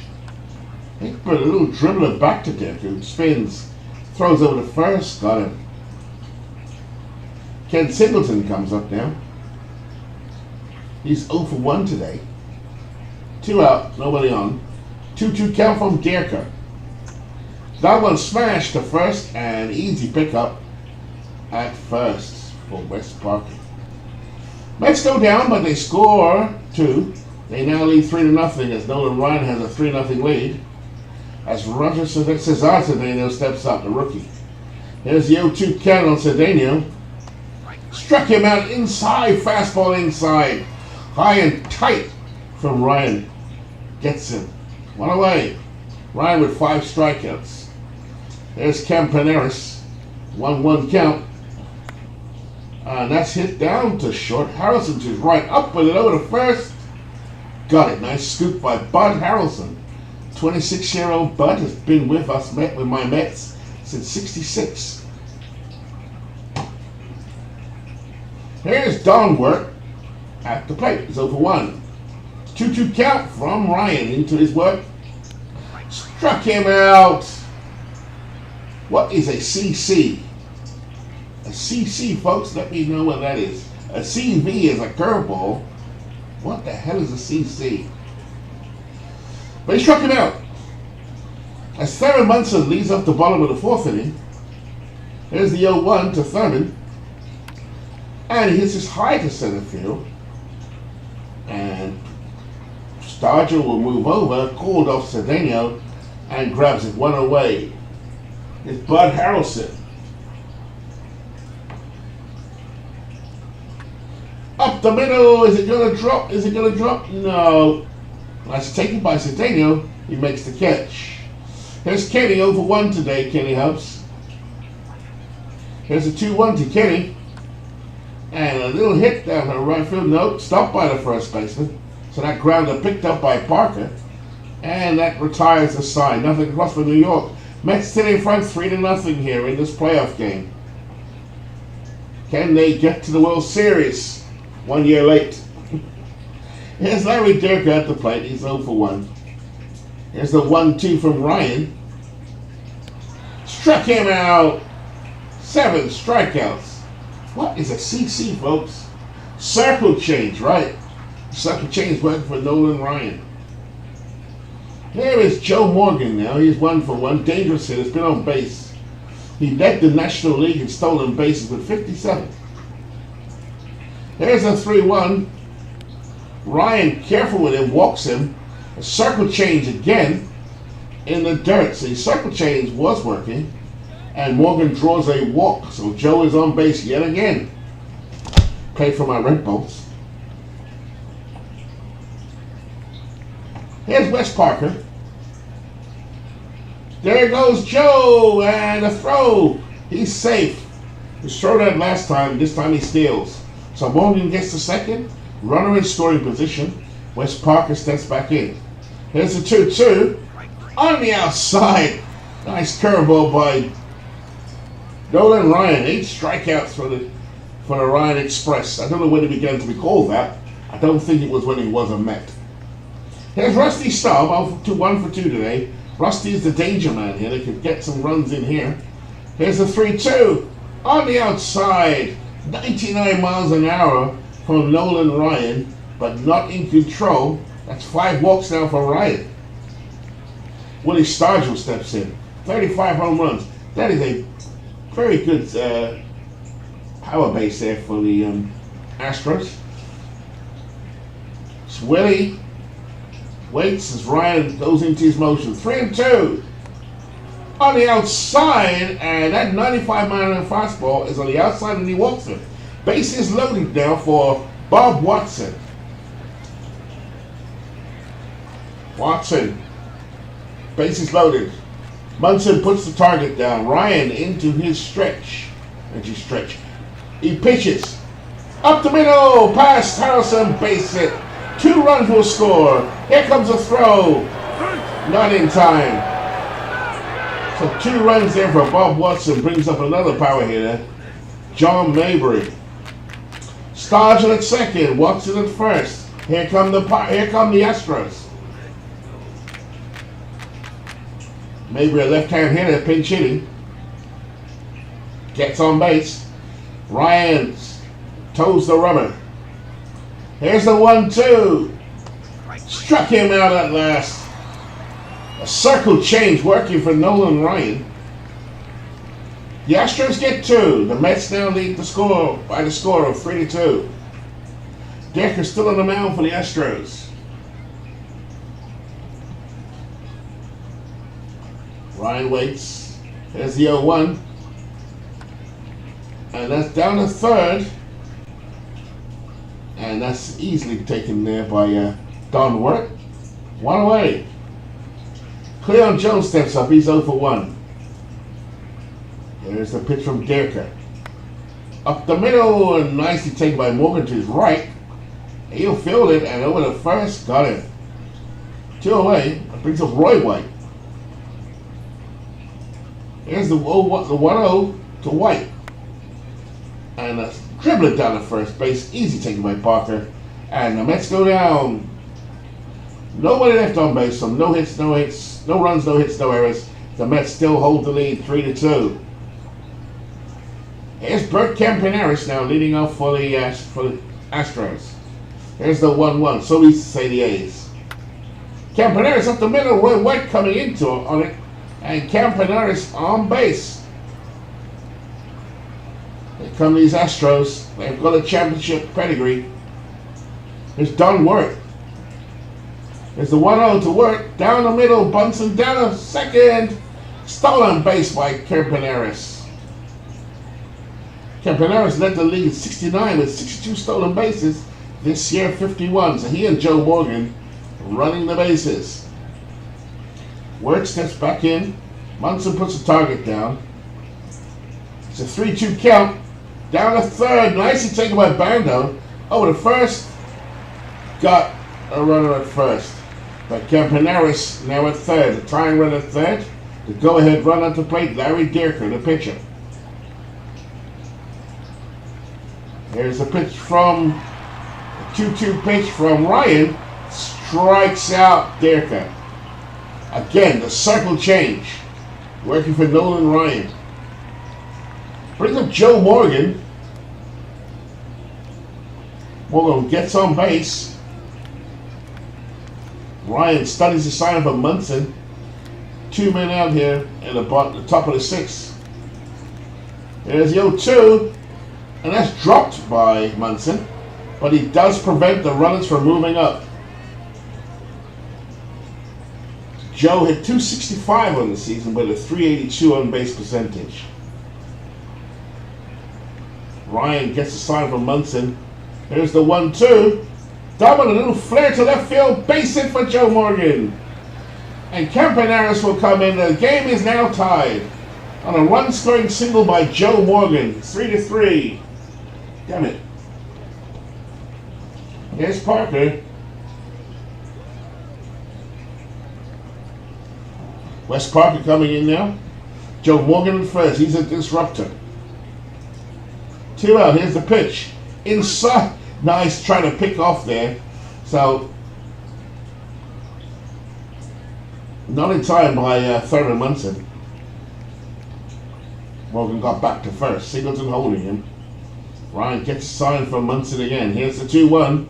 Hickman, a little dribbler back to Gierke, who spins, throws over the first, got him. Ken Singleton comes up now. He's 0 for 1 today. 2 out, nobody on. 2-2 count from Gierke. That one smashed to first and easy pickup at first for Wes Parker. Mets go down, but they score 2. They now lead 3-0 as Nolan Ryan has a 3-0 lead. As Roger Cesar Cedeno steps up, the rookie. Here's the 0-2 count on Cedeno. Struck him out inside, fastball inside. High and tight from Ryan. Gets him. 1 away. Ryan with 5 strikeouts. There's Campaneris. 1-1 count. And that's hit down to short. Harrelson to his right. Up with it over to first. Got it. Nice scoop by Bud Harrelson. 26-year-old Bud has been with us, with my Mets, since '66. Here's Don work at the plate. It's 0-1. 2-2 count from Ryan into his work. Struck him out. What is a CC? A CC, folks, let me know what that is. A CV is a curveball. What the hell is a CC? But he struck him out. As Thurman Munson leads up the bottom of the fourth inning, here's the 0-1 to Thurman. And he hits his high to center field. And Stargell will move over, called off Cedeno, and grabs it one away. It's Bud Harrelson. Up the middle, is it gonna drop? Is it gonna drop? No. That's taken by Cedeno. He makes the catch. Here's Kenny 0-1 today, Kenny Hubs. Here's a 2-1 to Kenny. And a little hit down the right field. Nope, stopped by the first baseman. So that grounder picked up by Parker. And that retires the side. Nothing across for New York. Mets still in front 3-0 here in this playoff game. Can they get to the World Series 1 year late? Here's Larry Dirk at the plate. He's 0-1. Here's the 1-2 from Ryan. Struck him out. 7 strikeouts. What is a CC, folks? Circle change, right? Circle change working for Nolan Ryan. Here is Joe Morgan now. He's 1-1. Dangerous hitter. Has been on base. He led the National League in stolen bases with 57. Here's a 3-1. Ryan, careful with him, walks him. A circle change again in the dirt. See, circle change was working. And Morgan draws a walk. So Joe is on base yet again. Played for my Red Bulls. Here's Wes Parker. There goes Joe, and a throw. He's safe. He strode that last time. This time he steals. So Morgan gets the second. Runner in scoring position. Wes Parker steps back in. Here's the 2-2. On the outside. Nice curveball by Nolan Ryan. 8 strikeouts for the Ryan Express. I don't know when it began to be called that. I don't think it was when he was a Met. Here's Rusty Staub, 1 for 2 today. Rusty is the danger man here. They could get some runs in here. Here's the 3-2. On the outside. 99 miles an hour from Nolan Ryan, but not in control. That's 5 walks now for Ryan. Willie Stargell steps in. 35 home runs. That is a very good power base there for the Astros. It's Willie waits as Ryan goes into his motion. 3-2. On the outside, and that 95-mile-an-hour fastball is on the outside and he walks it. Base is loaded now for Bob Watson. Watson. Base is loaded. Munson puts the target down. Ryan into his stretch. He pitches. Up the middle. Past Harrelson. Base hit. 2 runs will score. Here comes a throw. Not in time. So 2 runs there for Bob Watson. Brings up another power hitter. John Mabry. Stargell at second. Watson at first. Here come the Astros. Mabry, a left-hand hitter, pinch hitting. Gets on base. Ryan toes the rubber. Here's the 1-2. Struck him out at last. A circle change working for Nolan Ryan. The Astros get 2. The Mets now lead the score by the score of 3-2. Decker still on the mound for the Astros. Ryan waits. There's the 0-1. And that's down to third. And that's easily taken there by Don Wirt. 1 away. Cleon Jones steps up. He's 0-1. There's the pitch from Derker. Up the middle and nicely taken by Morgan to his right. He'll field it and over the first. Got it. 2 away. That brings up Roy White. Here's the 1-0 to White. And a Dribble it down to first base. Easy taken by Parker. And the Mets go down. Nobody left on base, so no hits, no runs, no hits, no errors. The Mets still hold the lead 3-2. Here's Bert Campaneris now leading off for the Astros. Here's the 1-1. So we used to say the A's. Campaneris up the middle, Roy White coming into it on it, and Campaneris on base. Here come these Astros. They've got a championship pedigree. Here's Don Wirt. There's the 1-0 to Wirt. Down the middle, Bunsen down to second. Stolen base by Campaneris. Campaneris led the league at 69 with 62 stolen bases. This year, 51. So he and Joe Morgan running the bases. Wirt steps back in. Munson puts the target down. It's a 3-2 count. Down to third. Nicely taken by Bando. Over to first. Got a runner at first. But Campaneris now at third. The tying run at third. The go-ahead run at the plate. Larry Dierker, the pitcher. There's a pitch from a 2-2 pitch from Ryan. Strikes out Dierker. Again, the circle change. Working for Nolan Ryan. Brings up Joe Morgan. Morgan gets on base. Ryan studies the sign of a Munson. 2 men out here at the top of the sixth. There's the 0-2. And that's dropped by Munson. But he does prevent the runners from moving up. Joe hit .265 on the season with a .382 on base percentage. Ryan gets a sign from Munson. Here's the 1-2. Double, a little flare to left field. Base hit for Joe Morgan. And Campaneris will come in. The game is now tied on a run-scoring single by Joe Morgan. 3-3. Damn it. Here's Parker. Wes Parker coming in now. Joe Morgan at first. He's a disruptor. 2 out. Here's the pitch. Inside. Nice trying to pick off there. So, not in time by Thurman Munson. Morgan got back to first. Singleton holding him. Ryan gets a sign from Munson again. Here's the 2-1.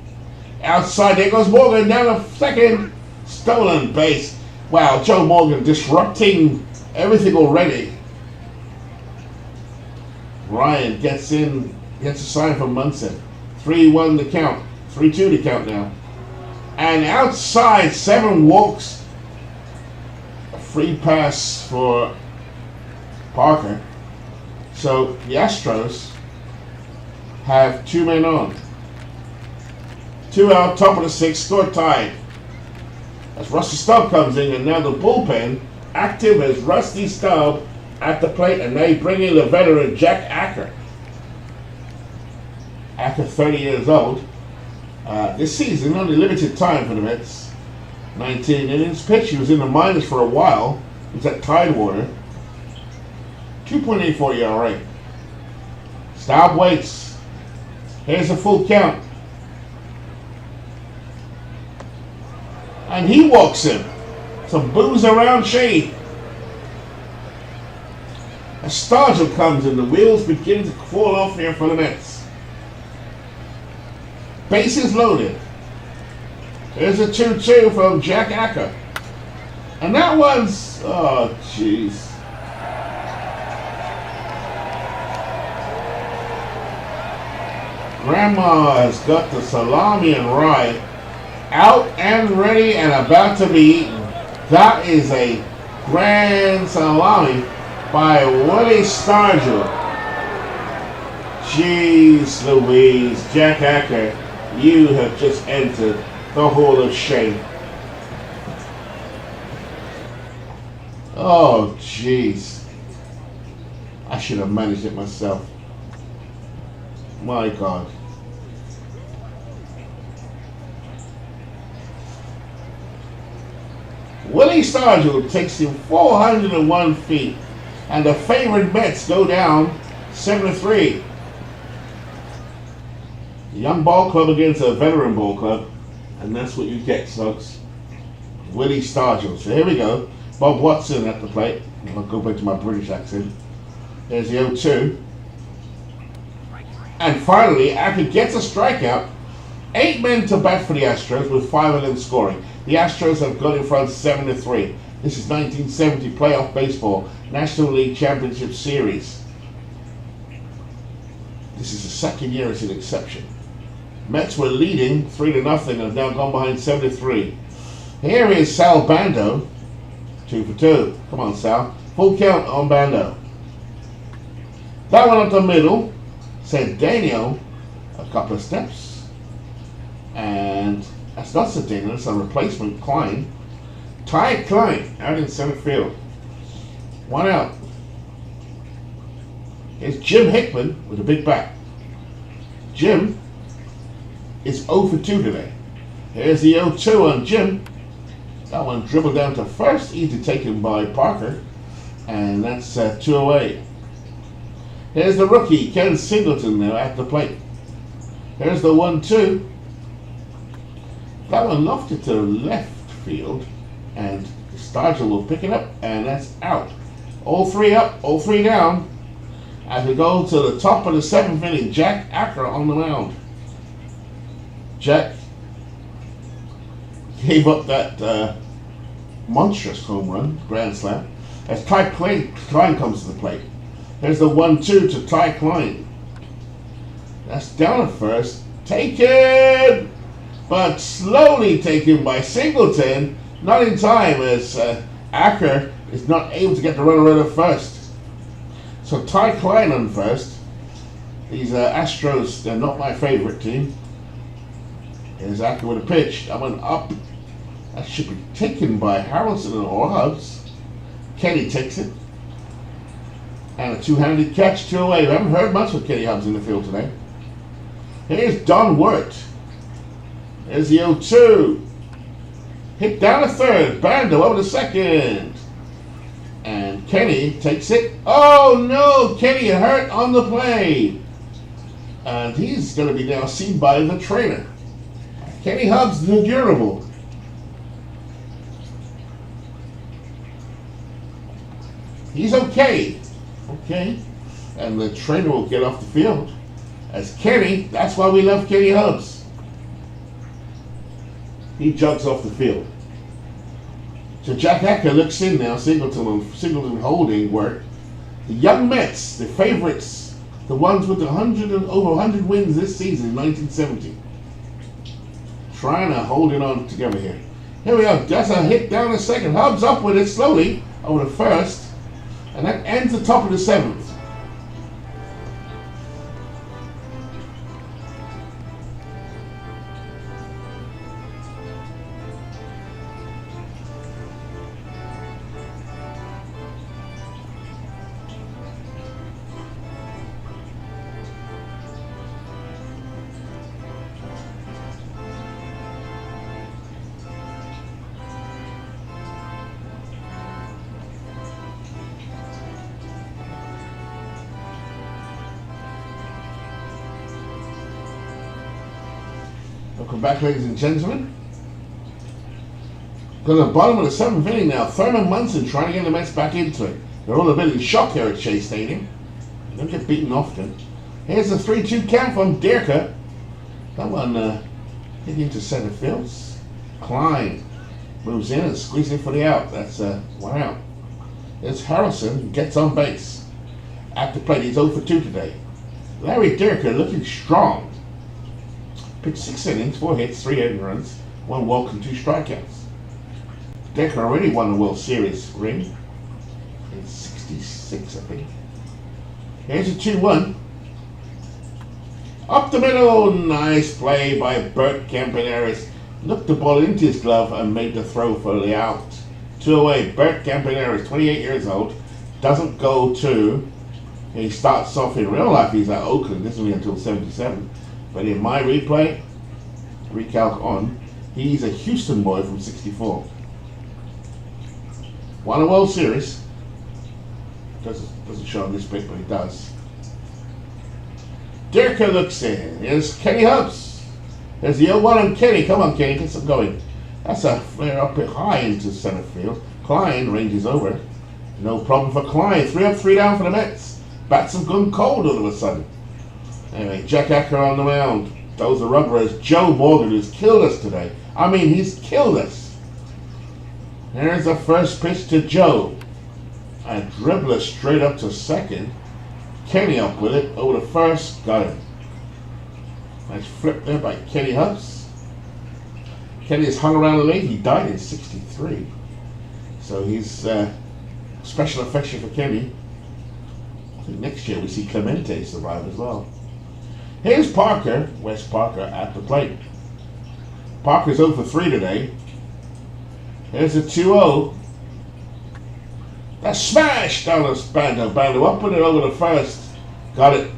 Outside. There goes Morgan down to second. Stolen base. Wow, Joe Morgan disrupting everything already. Ryan gets in, gets a sign from Munson. 3-1 to count. 3-2 to count now. And outside, 7 walks. A free pass for Parker. So the Astros have 2 men on. 2 out, top of the 6th, score tied. As Rusty Stubb comes in, and now the bullpen active as Rusty Stubb at the plate, and they bring in the veteran Jack Acker. Acker, 30 years old. This season, only limited time for the Mets. 19 innings pitched. He was in the minors for a while. He was at Tidewater. 2.84 ERA. Staub waits. Here's a full count. And he walks him. Some boos around Shade. A Stargell comes and the wheels begin to fall off here for the Mets. Bases loaded. There's a 2-2 from Jack Acker. And that one's, oh jeez. Grandma has got the salami and rye out and ready and about to be eaten. That is a grand salami by Willie Stargell. Jeez Louise, Jack Acker, you have just entered the Hall of Shame. Oh jeez. I should have managed it myself. My God. Willie Stargell takes him 401 feet, and the favored Mets go down 7-3. A young ball club against a veteran ball club, and that's what you get, folks. Willie Stargell. So here we go. Bob Watson at the plate. I'll go back to my British accent. There's the 0-2. And finally, Acker gets a strikeout. 8 men to bat for the Astros, with 5 of them scoring. The Astros have got in front 7-3. This is 1970 playoff baseball, National League Championship Series. This is the second year it's an exception. Mets were leading 3-0 and have now gone behind 7-3. Here is Sal Bando, 2 for 2. Come on, Sal. Full count on Bando. That one up the middle. Sent Daniel a couple of steps. And that's not Cedeno, that's a replacement, Klein. Ty Klein out in center field. 1 out. Here's Jim Hickman with a big bat. Jim is 0 for 2 today. Here's the 0-2 on Jim. That one dribbled down to first, easy taken by Parker. And that's 2 away. Here's the rookie, Ken Singleton, now at the plate. Here's the 1-2. That one lofted to left field, and Stargell will pick it up, and that's out. All 3 up, all 3 down. As we go to the top of the 7th inning, Jack Acker on the mound. Jack gave up that monstrous home run, grand slam, as Ty Klein comes to the plate. There's the 1-2 to Ty Klein. That's down at first. Taken! But slowly taken by Singleton. Not in time, as Acker is not able to get the runner at first. So Ty Klein on first. These Astros, they're not my favorite team. Here's Acker with a pitch. That one up. That should be taken by Harrelson or Hubbs. Kenny takes it. And a 2-handed catch, 2 away. We haven't heard much with Kenny Hubbs in the field today. Here's Don Wirt. There's the 0-2. Hit down to third. Bando over to second. And Kenny takes it. Oh no! Kenny hurt on the play. And he's going to be now seen by the trainer. Kenny Hubbs, the durable. He's okay. Okay. And the trainer will get off the field. As Kenny, that's why we love Kenny Hubbs. He jogs off the field. So Jack Acker looks in now, Singleton holding work. The young Mets, the favorites, the ones with over 100 wins this season in 1970. Trying to hold it on together here. Here we are, that's a hit down the second. Hubbs up with it slowly over the first. And that ends the top of the 7th. Welcome back, ladies and gentlemen. Got to the bottom of the 7th inning now. Thurman Munson trying to get the Mets back into it. They're all a bit in shock here at Shea Stadium. They don't get beaten often. Here's the 3-2 count from Dierker. That one hit into center field. Klein moves in and squeezes it for the out. That's 1 out. There's Harrelson, who gets on base. At the plate, he's 0 for 2 today. Larry Dierker looking strong. Pitched 6 innings, 4 hits, 3 earned runs, 1 walk and 2 strikeouts. Dierker already won the World Series ring in '66, I think. Here's a 2-1. Up the middle, nice play by Bert Campaneris. Looked the ball into his glove and made the throw for the out. 2 away. Bert Campaneris, 28 years old, doesn't go to. He starts off in real life. He's at Oakland. This will be until '77. But in my replay, Recalc on, he's a Houston boy from '64. Won a World Series. Doesn't show on this pic, but he does. Dirker looks in. Here's Kenny Hubs. There's the 0-1 on Kenny. Come on, Kenny, get some going. That's a flare up high into center field. Klein ranges over. No problem for Klein. 3 up, 3 down for the Mets. Bats have gone cold all of a sudden. Anyway, Jack Acker on the mound. Those are rubbers. Joe Morgan, who's killed us today. I mean, he's killed us. Here's the first pitch to Joe. A dribbler straight up to second. Kenny up with it. Over to first. Got him. Nice flip there by Kenny Hubs. Kenny has hung around late. He died in 63. So he's special affection for Kenny. I think next year we see Clemente survive as well. Here's Parker, Wes Parker, at the plate. Parker's 0 for 3 today. Here's a 2-0. That smash down the Bando. Bando up with it over the first. Got it.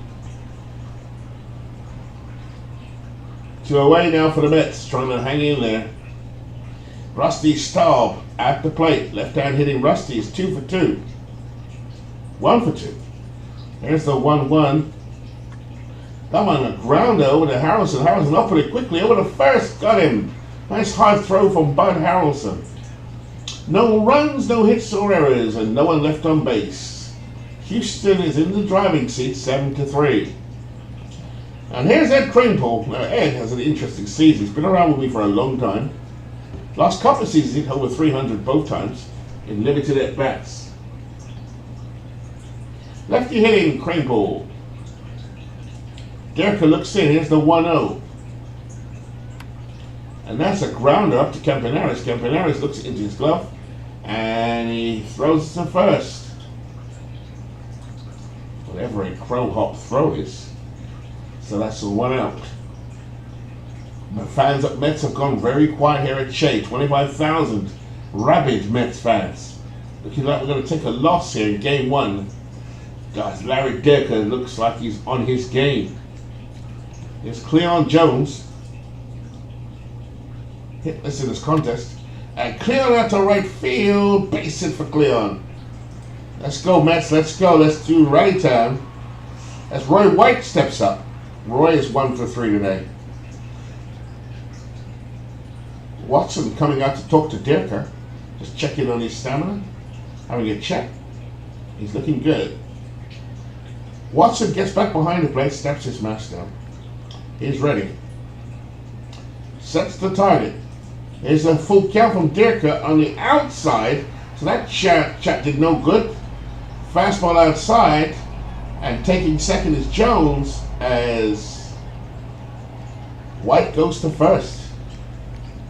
2 away now for the Mets, trying to hang in there. Rusty Staub at the plate. Left hand hitting Rusty is 2 for 2. 1 for 2. Here's the 1-1. That one a grounder over to Harrelson. Harrelson up with it quickly over the first. Got him. Nice hard throw from Bud Harrelson. No runs, no hits or errors, and no one left on base. Houston is in the driving seat, 7-3. And here's Ed Kranepool. Now, Ed has an interesting season. He's been around with me for a long time. Last couple of seasons, hit over 300 both times in limited at-bats. Lefty hitting Kranepool. Dirker looks in. Here's the 1-0. And that's a grounder up to Campaneris. Campaneris looks into his glove and he throws it to first. Whatever a crow hop throw is. So that's a 1 out. The fans at Mets have gone very quiet here at Shea. 25,000 rabid Mets fans. Looking like we're going to take a loss here in game 1. Guys, Larry Dirker looks like he's on his game. Here's Cleon Jones. Hitless in this contest. And Cleon out to right field. Base hit for Cleon. Let's go, Mets. Let's go. Let's do rally time. As Roy White steps up. Roy is 1 for 3 today. Watson coming out to talk to Dirker. Just checking on his stamina. Having a check. He's looking good. Watson gets back behind the plate. Steps his mask down. He's ready. Sets the target. There's a full count from Dirker on the outside. So that chat did no good. Fastball outside. And taking second is Jones as White goes to first.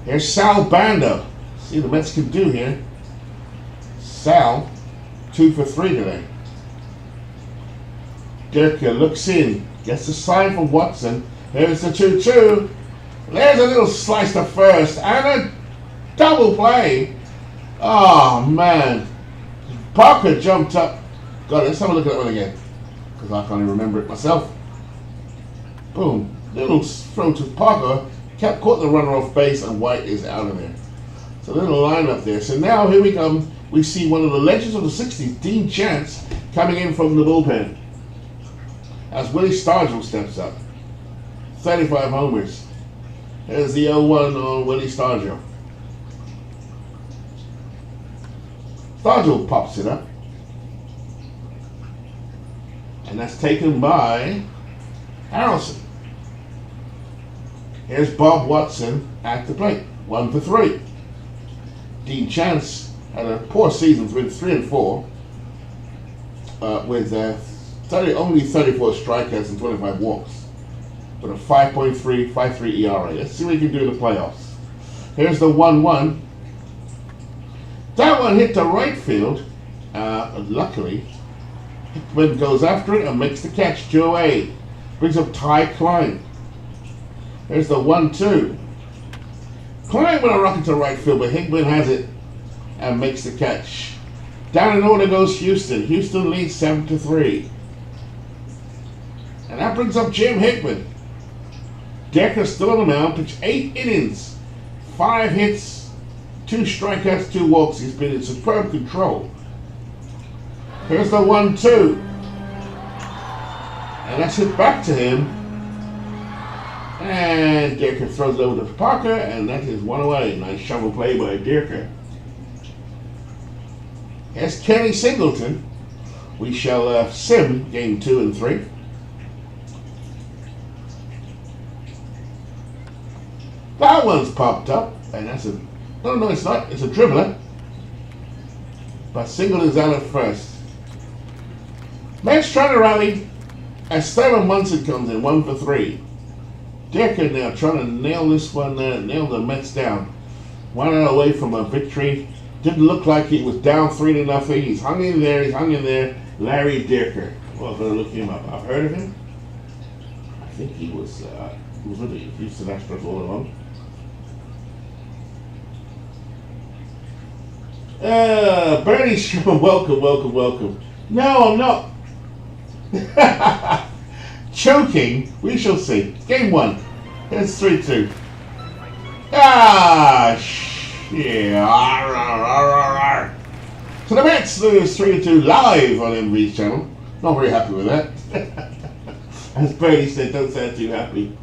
Here's Sal Bando. See what the Mets can do here. Sal, 2 for 3 today. Dirker looks in. Gets the sign from Watson. Here's the 2-2. There's a little slice to first. And a double play. Oh, man. Parker jumped up. God, let's have a look at that one again. Because I can't even remember it myself. Boom. Little throw to Parker. Caught the runner off base and White is out of there. So a little line up there. So now here we come. We see one of the legends of the 60s, Dean Chance, coming in from the bullpen. As Willie Stargell steps up. 35 homers. There's the 0-1 on Willie Stargell. Stargell pops it up. And that's taken by Harrelson. Here's Bob Watson at the plate. 1 for 3. Dean Chance had a poor season, went 3-4 with only 34 strikeouts and 25 walks. With a 5.353 ERA. Let's see what he can do in the playoffs. Here's the 1-1. That one hit the right field. Luckily, Hickman goes after it and makes the catch. 2-8. Brings up Ty Klein. There's the 1-2. Klein with a rocket to right field, but Hickman has it and makes the catch. Down in order goes Houston. Houston leads 7-3. And that brings up Jim Hickman. Decker still on the mound, pitched 8 innings, 5 hits, 2 strikeouts, 2 walks. He's been in superb control. Here's the 1-2. And that's hit back to him. And Dirker throws it over to Parker, and that is one away. Nice shovel play by Dirker. Here's Kenny Singleton. We shall sim game 2 and 3. That one's popped up, and that's a... No, it's not. It's a dribbler. But Singleton's out at first. Mets trying to rally as 7 Munson comes in, 1 for 3. Dirker now trying to nail this one, nail the Mets down. 1 out away from a victory. Didn't look like he was down 3-0. He's hung in there. Larry Dirker. Well, I'm going to look him up. I've heard of him. I think he was with the Houston Astros all along. Bernie Sherman, welcome. No, I'm not. Choking, we shall see. Game 1. It's 3-2. Yeah. So the Mets lose 3-2 live on MV's channel. Not very happy with that. As Bernie said, don't sound too happy.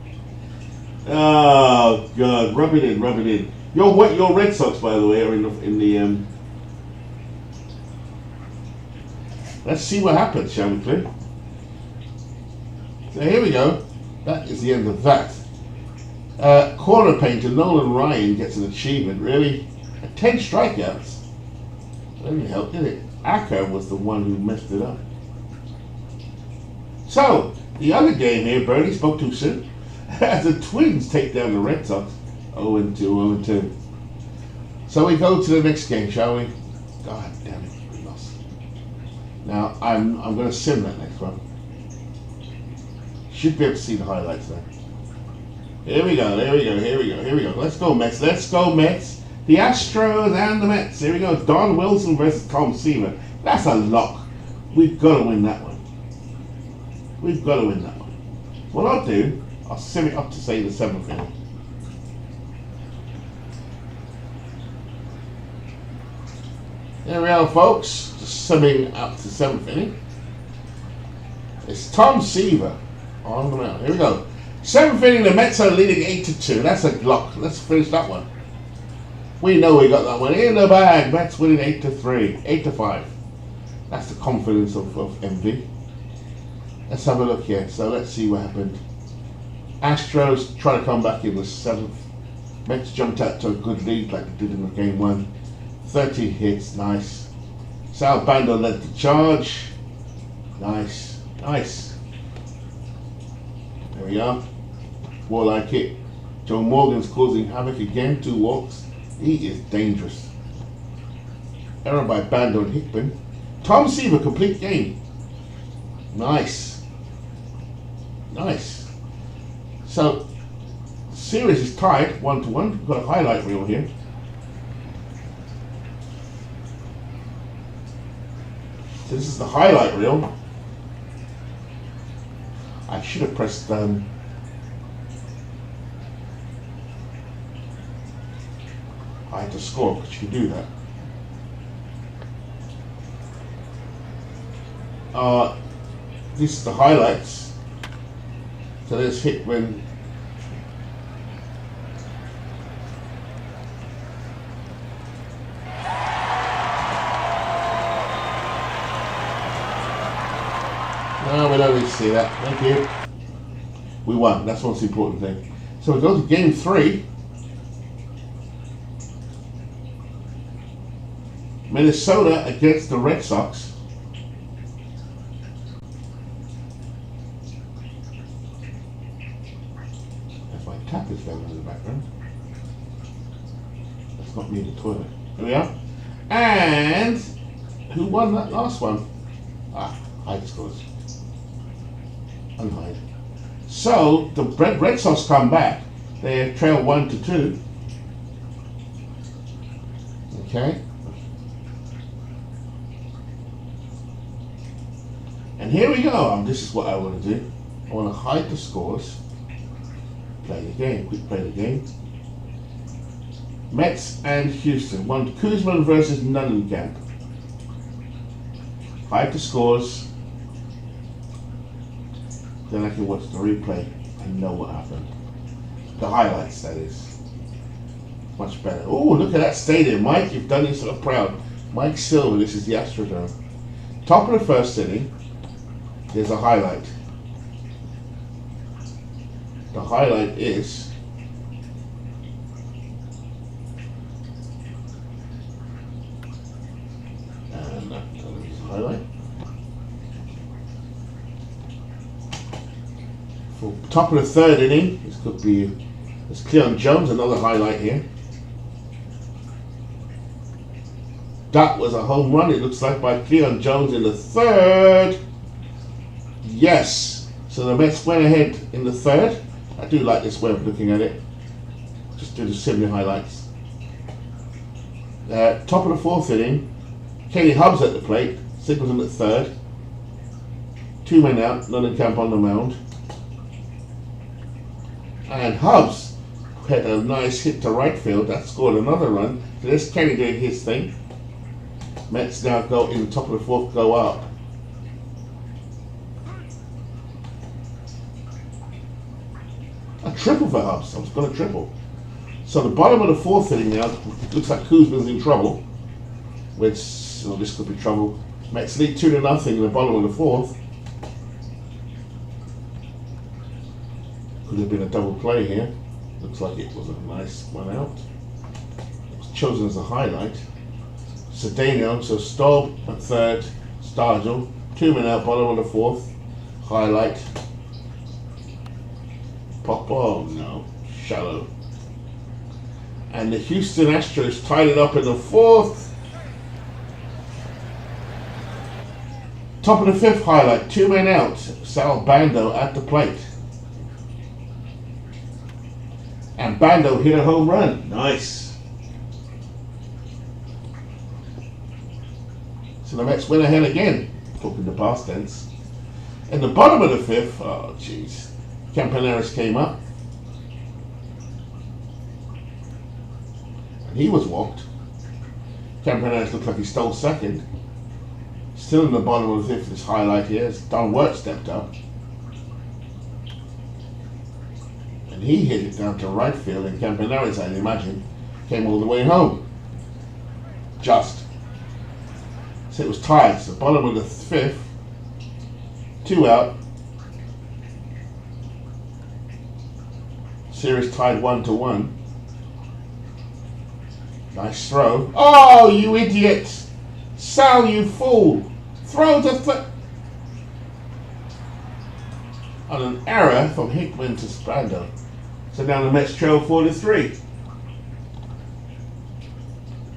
Oh God, rub it in. Your Red Sox, by the way, are in the Let's see what happens, shall we, please? So here we go. That is the end of that. Corner painter Nolan Ryan gets an achievement, really. 10 strikeouts. That didn't help, did it? Acker was the one who messed it up. So, the other game here, Bernie spoke too soon. As the Twins take down the Red Sox. 0-2. So we go to the next game, shall we? God damn it, we lost. Now, I'm going to sim that next one. Should be able to see the highlights there. Here we go. Let's go, Mets. The Astros and the Mets. Here we go. Don Wilson versus Tom Seaver. That's a lock. We've got to win that one. What I'll do, I'll sim it up to, say, the 7th inning. There we are, folks. Just simming up to 7th inning. It's Tom Seaver on the mound. Here we go. 7th inning, the Mets are leading 8-2. That's a lock. Let's finish that one. We know we got that one in the bag. Mets winning 8-3, 8-5. That's the confidence of MV. Let's have a look here. So let's see what happened. Astros try to come back in the 7th. Mets jumped out to a good lead like they did in the game 1. 30 hits, nice. Sal Bando led the charge. Nice. There we are. More like it. Joe Morgan's causing havoc again. 2 walks. He is dangerous. Error by Bando and Hickman. Tom Seaver, complete game. Nice. So, the series is tied 1-1. We've got a highlight reel here. So this is the highlight reel. I should have pressed hide to score, because you can do that. This is the highlights. So there's Hickman. No, we don't need to see that. Thank you. We won. That's what's the important thing. So we go to game 3. Minnesota against the Red Sox. That's my tap is going in the background. That's not me in the toilet. Here we are. And who won that last one? Hide scores. Unhide. So the Red Sox come back. They trail 1-2. Okay. And here we go. This is what I want to do. I want to hide the scores. Play the game. Quick play the game. Mets and Houston. One Kuzman versus Nunnenkamp. Hide the scores. Then I can watch the replay and know what happened. The highlights, that is. Much better. Oh, look at that stadium. Mike, you've done yourself proud. Mike Silver, this is the Astrodome. Top of the first inning, there's a highlight. The highlight is highlight. For top of the third inning, this could be it's Cleon Jones, another highlight here. That was a home run, it looks like, by Cleon Jones in the third. Yes. So the Mets went ahead in the third. I do like this way of looking at it. Just do the similar highlights. Top of the fourth inning, Kenny Hubbs at the plate. Singleton at third. 2 men out, Camp on the mound. And Hubbs had a nice hit to right field that scored another run. So there's Kenny doing his thing. Mets now go in the top of the fourth, go up. A triple for Hubbs. I was going to triple. So the bottom of the fourth inning now, looks like Kuzman's in trouble. Which, well, this could be trouble. Mets lead 2-0 in the bottom of the fourth. Could have been a double play here. Looks like it was a nice one out. It was chosen as a highlight. Cedeno, so Staub at third, Stargell, 2 men out, bottom of the fourth, highlight. Pop, oh no, shallow. And the Houston Astros tied it up in the fourth. Top of the fifth, highlight, 2 men out, Sal Bando at the plate. And Bando hit a home run, nice. So the Mets went ahead again, talking the past tense. In the bottom of the fifth, oh jeez, Campaneris came up. And he was walked. Campaneris looked like he stole second. Still in the bottom of the fifth, this highlight here, is Don Wirt stepped up. And he hit it down to right field, and Campaneris, I'd imagine, came all the way home. Just. So it was tied. So bottom of the fifth, 2 out. Series tied 1-1. Nice throw. Oh, you idiot! Sal, you fool! Throw to on an error from Hickman to Spando. So now the Mets trail 4-3.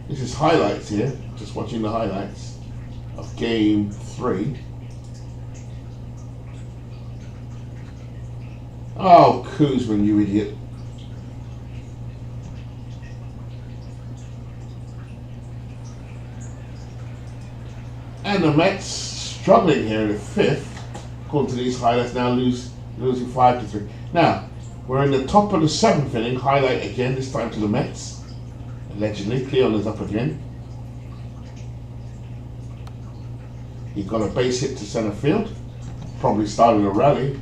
This is highlights here. Just watching the highlights of game 3. Oh, Kuzman, you idiot. And the Mets struggling here in the fifth. According to these highlights, now losing 5-3. Now, we're in the top of the seventh inning. Highlight again, this time to the Mets. Allegedly, Cleon is up again. He got a base hit to center field. Probably started a rally.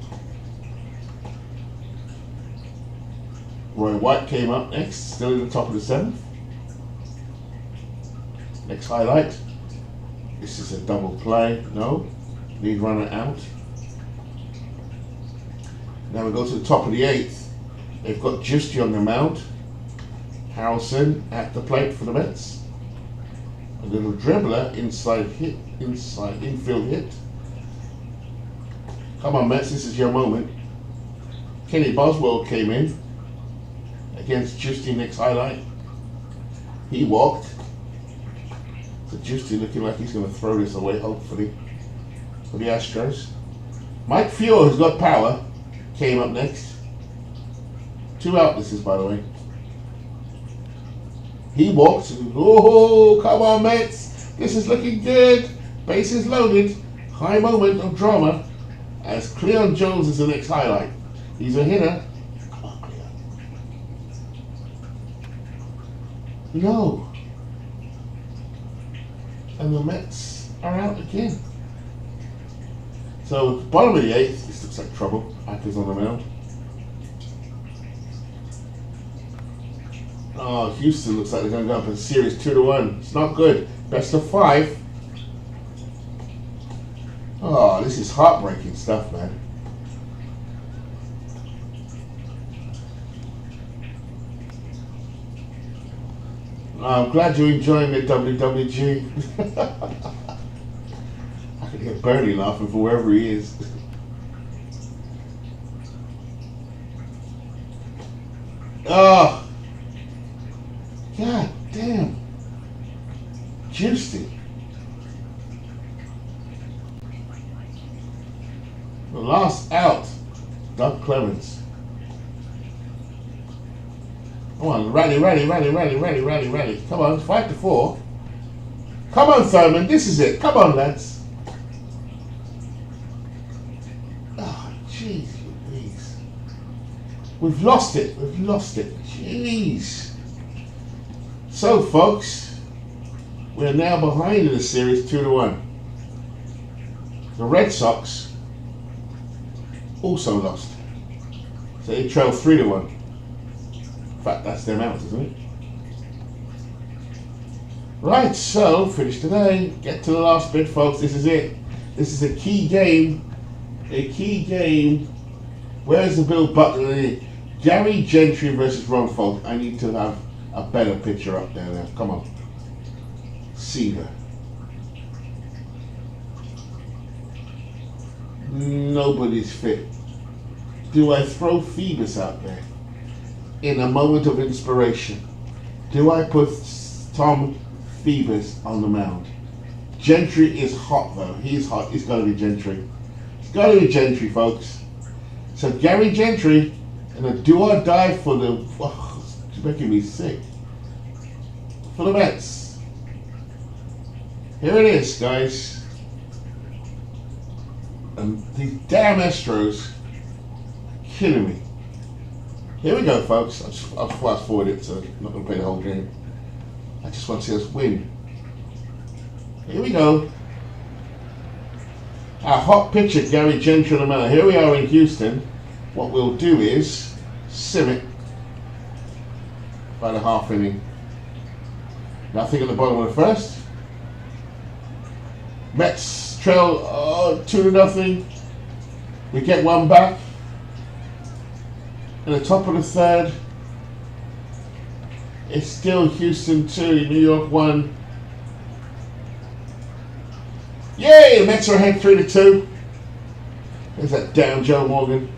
Roy White came up next, still in the top of the seventh. Next highlight. This is a double play. No. Lead runner out. Now we go to the top of the eighth. They've got Giusti on the mound. Harrelson at the plate for the Mets. A little dribbler, inside infield hit. Come on, Mets, this is your moment. Kenny Boswell came in against Giusti, next highlight. He walked. So Giusti looking like he's going to throw this away, hopefully, for the Astros. Mike Fiore, who's got power, came up next. 2 out, this is, by the way. He walked. Oh, come on, Mets. This is looking good. Bases loaded. High moment of drama as Cleon Jones is the next highlight. He's a hitter. Come on, Cleon. No. And the Mets are out again. So, bottom of the eighth. This looks like trouble. Acker's on the mound. Oh, Houston looks like they're going to go up in series 2-1. It's not good. Best of 5. Oh, this is heartbreaking stuff, man. I'm glad you're enjoying it, WWG. I can hear Bernie laughing from wherever he is. Oh, God damn. Juicy. The last out, Doug Clemens. Come on, rally. Come on, 5-4. Come on, Thurman, this is it. Come on, lads. Oh, jeez, Louise. We've lost it. Jeez. So, folks, we're now behind in the series 2-1. The Red Sox also lost. So they trail 3-1. In fact, that's their amount, isn't it? Right, so finish today. Get to the last bit, folks. This is it. This is a key game. Where's the Bill Butler? Gary Gentry versus Ron Falk. I need to have a better picture up there now. Come on. Seaver. Nobody's fit. Do I throw Phoebus out there in a moment of inspiration? Do I put Tom Phoebus on the mound? Gentry is hot though. He's hot. It's got to be Gentry. It's got to be Gentry, folks. So Gary Gentry and a do or die for the. Oh, it's making me sick. For the Mets. Here it is, guys. And these damn Astros are killing me. Here we go, folks. I'll fast forward it, so I'm not going to play the whole game. I just want to see us win. Here we go. Our hot pitcher, Gary Gentry on the mound. Here we are in Houston. What we'll do is sim it by the half inning. Nothing at the bottom of the first. Mets trail 2-0. We get one back. In the top of the third, it's still Houston 2, New York 1. Yay! The Mets are ahead 3-2. There's that down Joe Morgan.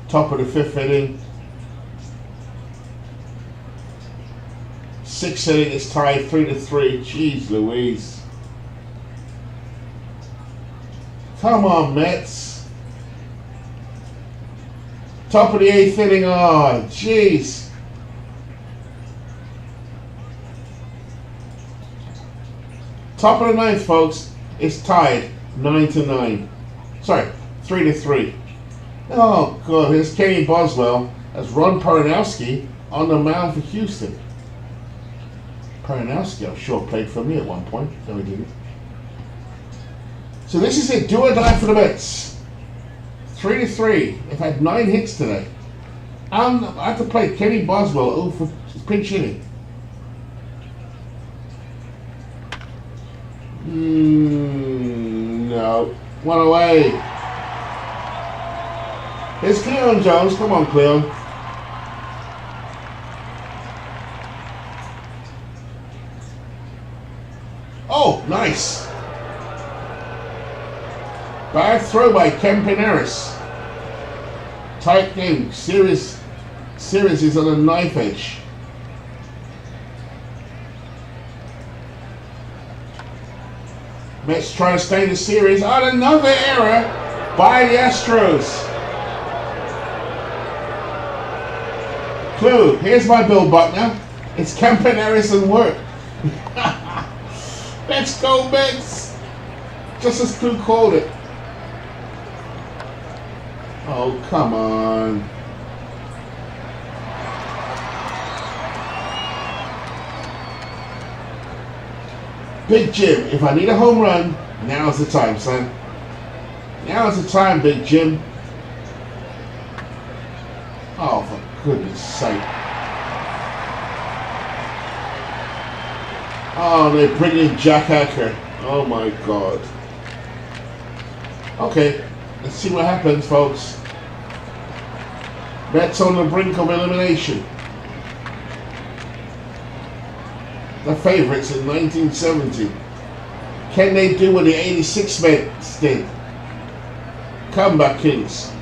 Top of the 5th inning. 6th inning is tied 3-3. Jeez Louise. Come on, Mets. Top of the 8th inning. Oh, jeez. Top of the 9th, folks. It's tied 9-9. Sorry, 3-3. Oh, God. Here's Kenny Boswell as Ron Paranowski on the mound for Houston. Paranowski, I'm sure, played for me at one point. No, he didn't. So this is it. Do or die for the Mets. 3-3. They've had 9 hits today. I have to play Kenny Boswell for pinch hitting. No. One away. Here's Cleon Jones. Come on, Cleon. Oh, nice. Bad throw by Campaneris. Tight game. Series is on a knife edge. Mets trying to stay in the series. Oh, another error by the Astros. Clue. Here's my Bill Buckner. It's Campaneris and work. Let's go, Mets. Just as Clue called it. Oh, come on. Big Jim, if I need a home run, now's the time, son. Now's the time, Big Jim. Goodness sake. Oh, they bring in Jack Hacker. Oh my God. Okay, let's see what happens, folks. Mets on the brink of elimination. The favorites in 1970. Can they do what the 86 Mets did? Comeback Kings.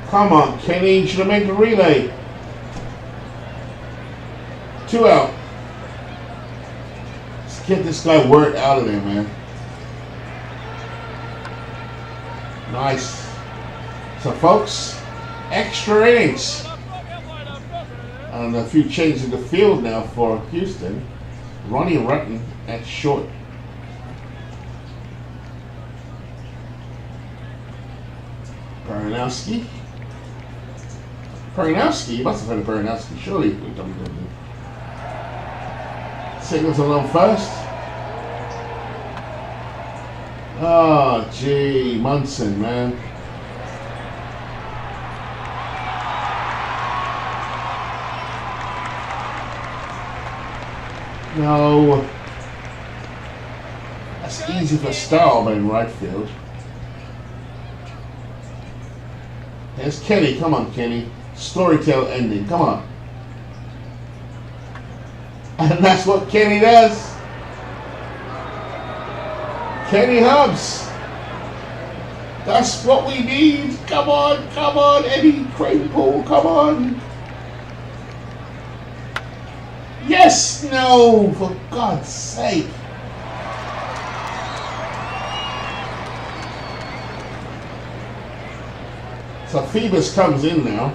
Come on, Kenny, you should have made the relay. 2 out. Let's get this guy Wirt out of there, man. Nice. So, folks, extra innings. And a few changes in the field now for Houston. Ronnie Rutten at short. Baranowski. You must have heard of Baranowski, surely. Singleton on first. Oh, gee, Munson, man. No. That's easy for Staub in right field. There's Kenny. Come on, Kenny. Storytell ending. Come on. And that's what Kenny does. Kenny Hubbs. That's what we need. Come on, Eddie Kranepool. Come on. Yes, no, for God's sake. So Phoebus comes in now.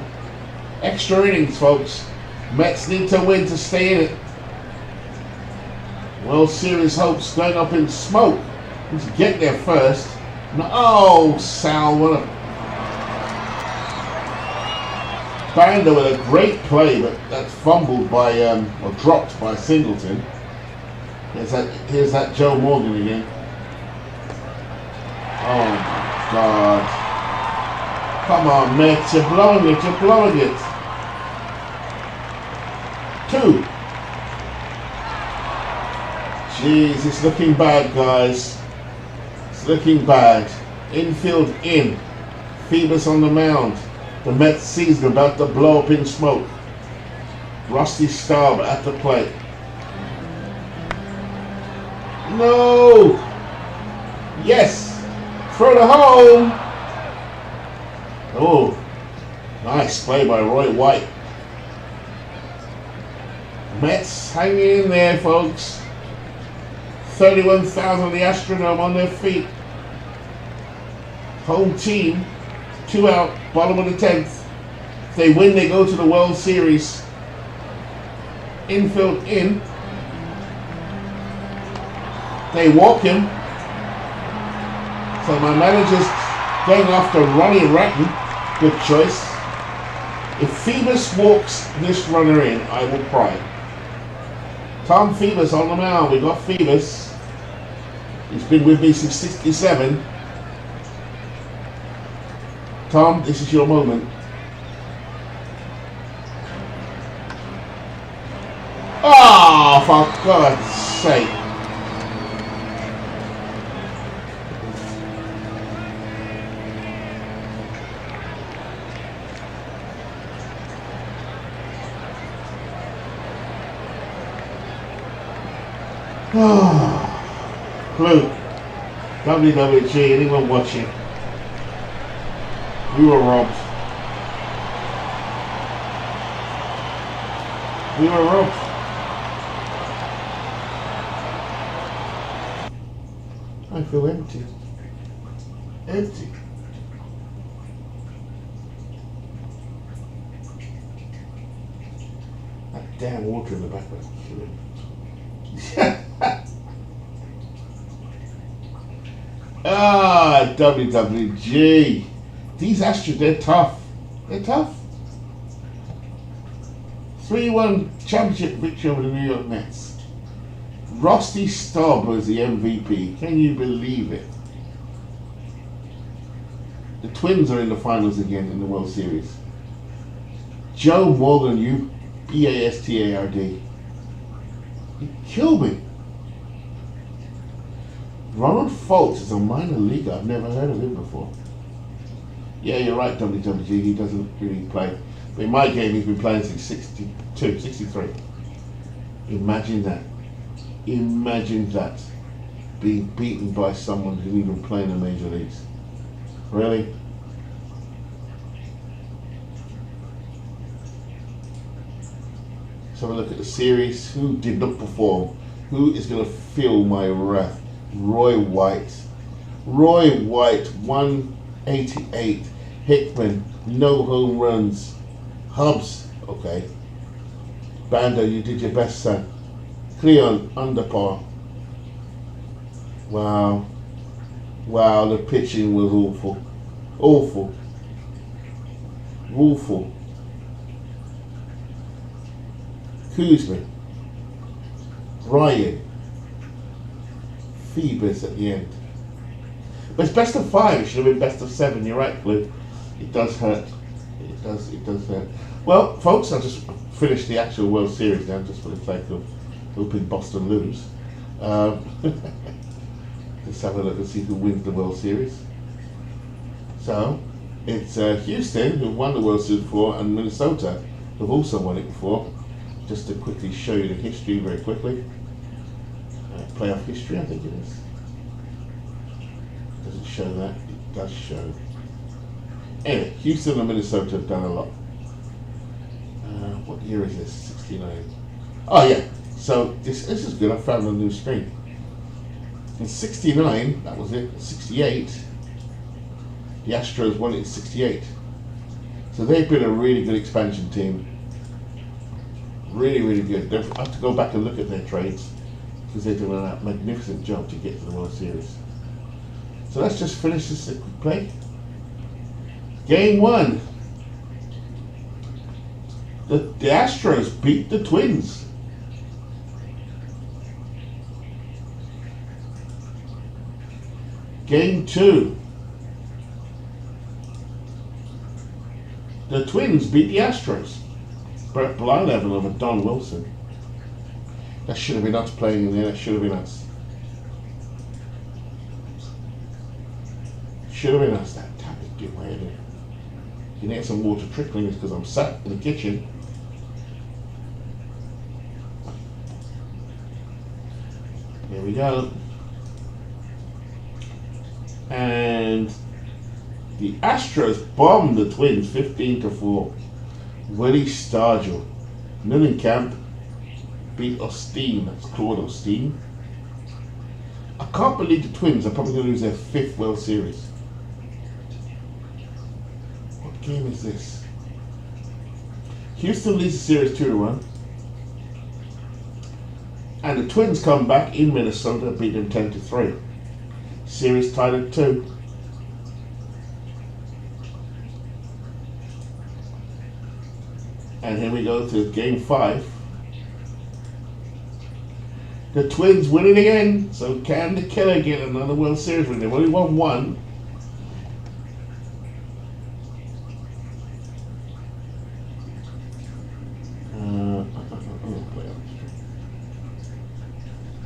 Extra innings, folks. Mets need to win to stay in it. World Series hopes going up in smoke. Need to get there first. No, oh, Sal, what a... Banda with a great play, but that's fumbled by, or dropped by Singleton. Here's that Joe Morgan again. Oh my God. Come on, Mets, you're blowing it. 2. Jeez, it's looking bad, guys. It's looking bad. Infield in. Phoebus on the mound. The Mets season about to blow up in smoke. Rusty Staub at the plate. No! Yes! Throw the home! Oh, nice play by Roy White. Mets hanging in there, folks. 31,000 of the Astrodome on their feet. Home team, 2 out, bottom of the 10th. If they win, they go to the World Series. Infield in. They walk him. So my manager's going after Ronnie Rutten. Good choice. If Phoebus walks this runner in, I will cry. Tom Phoebus on the mound. We got Phoebus. He's been with me since '67. Tom, this is your moment. Oh, for God's sake. Luke, WWG, anyone watching? We were robbed. We were robbed. I feel empty. Empty. That damn water in the back was killing me. Ah, WWG. These Astros, they're tough. They're tough. 3-1 championship victory over the New York Mets. Rusty Staub was the MVP. Can you believe it? The Twins are in the finals again in the World Series. Joe Morgan, Bastard. He killed me. Ronald Fultz is a minor leaguer. I've never heard of him before. Yeah, you're right, WWG. He doesn't really play. But in my game, he's been playing since 62, 63. Imagine that. Imagine that. Being beaten by someone who didn't even play in the major leagues. Really? Let's have a look at the series. Who did not perform? Who is going to feel my wrath? Roy White. Roy White, 188. Hickman, no home runs. Hubs, okay. Bando, you did your best, son. Cleon, under par. Wow. Wow, the pitching was awful. Awful. Awful. Kuzma. Ryan. Phoebus at the end. But it's best of 5. It should have been best of 7. You're right, Blue. It does hurt. It does hurt. Well, folks, I'll just finish the actual World Series now, just for the sake of hoping Boston lose. Let's have a look and see who wins the World Series. So, it's Houston, who won the World Series before, and Minnesota, who've also won it before. Just to quickly show you the history very quickly. Playoff history, I think it is. Does it show that? It does show. Anyway, Houston and Minnesota have done a lot. What year is this? 69. Oh yeah. So this is good. I found a new screen. In 69, that was it. 68, the Astros won it in 68. So they've been a really good expansion team. Really, really good. I have to go back and look at their trades because they've done a magnificent job to get to the World Series. So let's just finish this quick play. Game 1. The Astros beat the Twins. Game 2. The Twins beat the Astros. Brett Blyleven over Don Wilson. That should have been us playing in there. That should have been us. Should have been us. That tap is getting way in there. You need some water trickling because I'm sat in the kitchen. Here we go. And the Astros bombed the Twins 15-4. Willie Stargell. Millenkamp beat Osteen. That's Claude Osteen. I can't believe the Twins are probably going to lose their 5th World Series. What game is this? Houston leads the series 2-1. And the Twins come back in Minnesota and beat them 10-3. Series tied at 2. And here we go to game 5. The Twins win it again. So can the Killer get another World Series win? They've only won 1.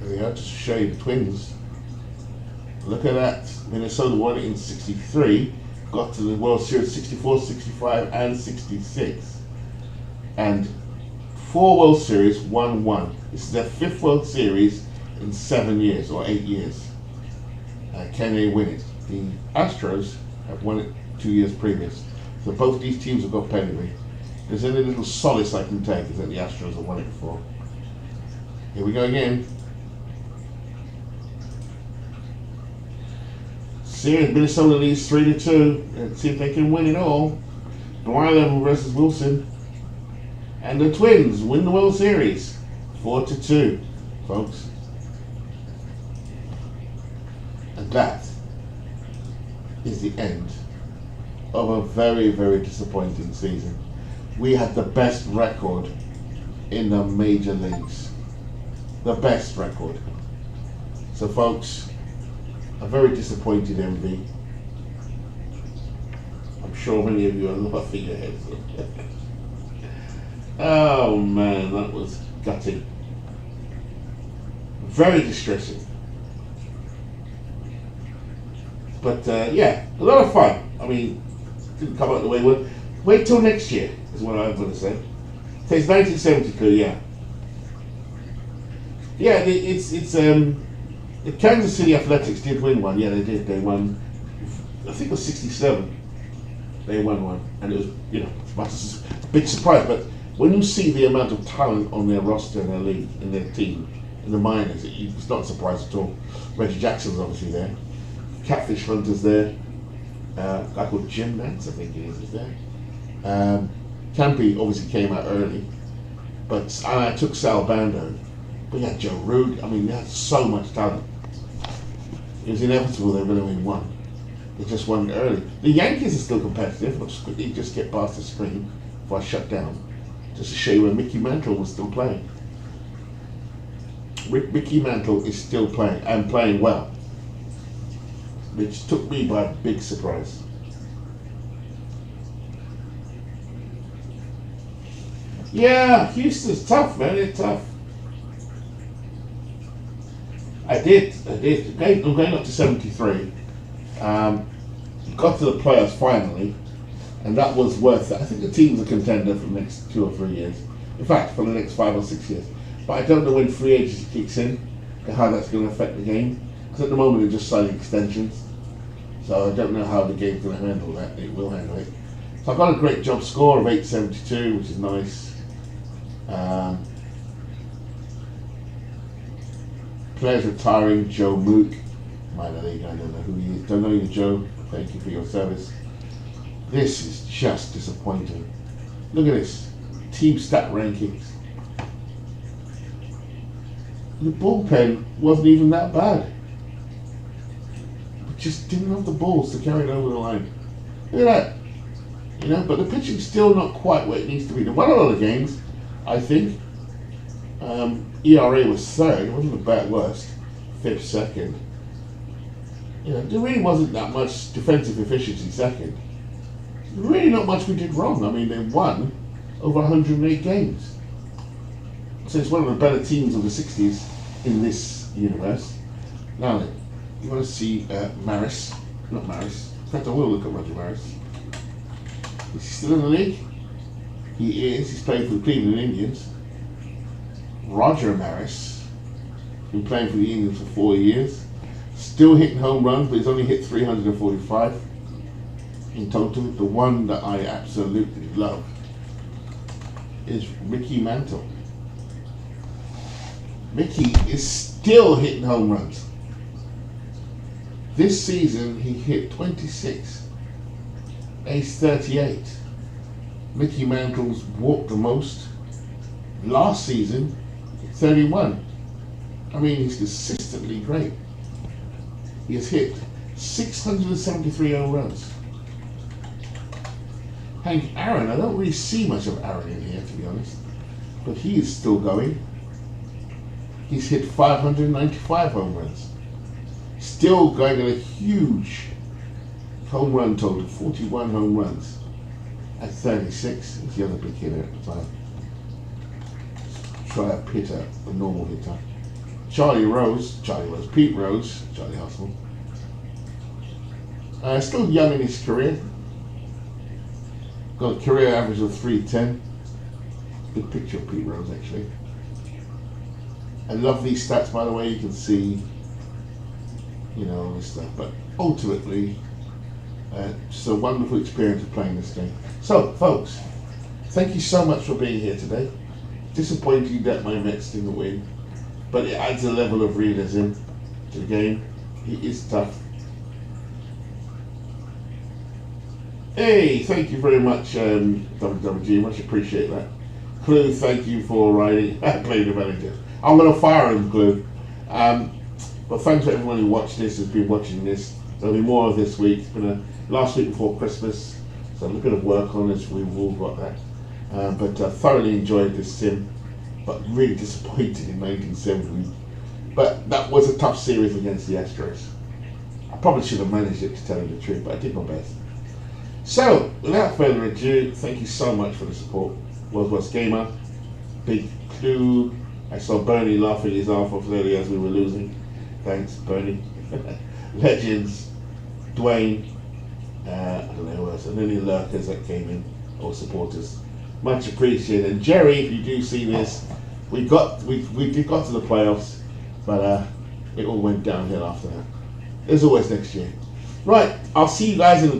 There we are, just to show you the Twins. Look at that. Minnesota won it in 63. Got to the World Series 64, 65, and 66. And 4 World Series, 1-1. This is their 5th World Series in 7 years or 8 years. Can they win it? The Astros have won it 2 years previous. So both these teams have got pedigree. If there's any little solace I can take is that the Astros have won it before. Here we go again. Series, Minnesota leads 3-2. Let's see if they can win it all. Blyleven versus Wilson. And the Twins win the World Series 4-2, folks. And that is the end of a very, very disappointing season. We had the best record in the major leagues. the best record. So folks, a very disappointed MV. I'm sure many of you are laughing your heads off. Oh man, that was gutting. Very distressing. But yeah, a lot of fun. I mean, didn't come out the way it would. Wait till next year, is what I'm going to say. So it's 1972, yeah. Yeah, it's the Kansas City Athletics did win one. Yeah, they did. They won, I think it was 67. They won one. And it was, you know, a big surprise. But when you see the amount of talent on their roster in their league, in their team, in the minors, it's not a surprise at all. Reggie Jackson's obviously there. Catfish Hunter's there. A guy called Jim Nance, I think it is there. Campy obviously came out early. But I took Sal Bando. But yeah, Joe Rude. I mean, they had so much talent. It was inevitable they were going to win one. They just won early. The Yankees are still competitive. I'll just quickly just get past the screen before I shut down. Just to show you where Mickey Mantle was still playing. Mickey Mantle is still playing and playing well, which took me by a big surprise. Yeah, Houston's tough, man. They're tough. I did. I'm going up to 73. Got to the playoffs finally, and that was worth it. I think the team's a contender for the next 2 or 3 years. In fact, for the next 5 or 6 years. But I don't know when free agency kicks in and how that's going to affect the game. Because at the moment they're just signing extensions. So I don't know how the game's going to handle that. It will handle it. So I got a great job score of 872, which is nice. Players retiring, Joe Mook. Minor league, I don't know who he is. Don't know you, Joe. Thank you for your service. This is just disappointing. Look at this. Team stat rankings. The bullpen wasn't even that bad. But just didn't have the balls to carry it over the line. Look at that. You know, but the pitching's still not quite where it needs to be. They won a lot of games, I think. ERA was third. It wasn't a bad worst. Fifth, second. You know, there really wasn't that much defensive efficiency second. Really not much we did wrong. I mean, they won over 108 games. So it's one of the better teams of the 60s in this universe. Now then, you want to see Maris. Not Maris. In fact, I will look at Roger Maris. Is he still in the league? He is. He's playing for the Cleveland Indians. Roger Maris, been playing for the Indians for 4 years. Still hitting home runs, but he's only hit 345 in total. The one that I absolutely love is Mickey Mantle. Mickey is still hitting home runs. This season he hit 26. Ace 38. Mickey Mantle's walked the most. Last season, 31. I mean, he's consistently great. He has hit 673 home runs. Hank Aaron, I don't really see much of Aaron in here, to be honest. But he is still going. He's hit 595 home runs. Still going at a huge home run total, 41 home runs at 36. He's the other big hitter at the time. Try a hitter, a normal hitter. Pete Rose, Charlie Hustle. Still young in his career. Got a career average of 310. Good picture of Pete Rose, actually. I love these stats, by the way. You can see, you know, all this stuff. But ultimately, just a wonderful experience of playing this game. So, folks, thank you so much for being here today. Disappointing that my Mets didn't win, but it adds a level of realism to the game. He is tough. Hey, thank you very much, WWG. Much appreciate that. Clue, thank you for writing. Playing the manager. I'm going to fire him, Clue. But thanks for everyone who watched this, has been watching this. There'll be more of this week. It's been a last week before Christmas, so a little bit of work on this. We've all got that. But thoroughly enjoyed this sim. but really disappointed in 1970. But that was a tough series against the Astros. I probably should have managed it, to tell you the truth, but I did my best. So, without further ado, thank you so much for the support. World's Gamer, Big Clue. I saw Bernie laughing his arm off earlier as we were losing. Thanks, Bernie. Legends, Dwayne, I don't know who else, and any lurkers that came in, or supporters. Much appreciated. And Jerry, if you do see this, we did got to the playoffs, but it all went downhill after that. As always next year. Right, I'll see you guys in the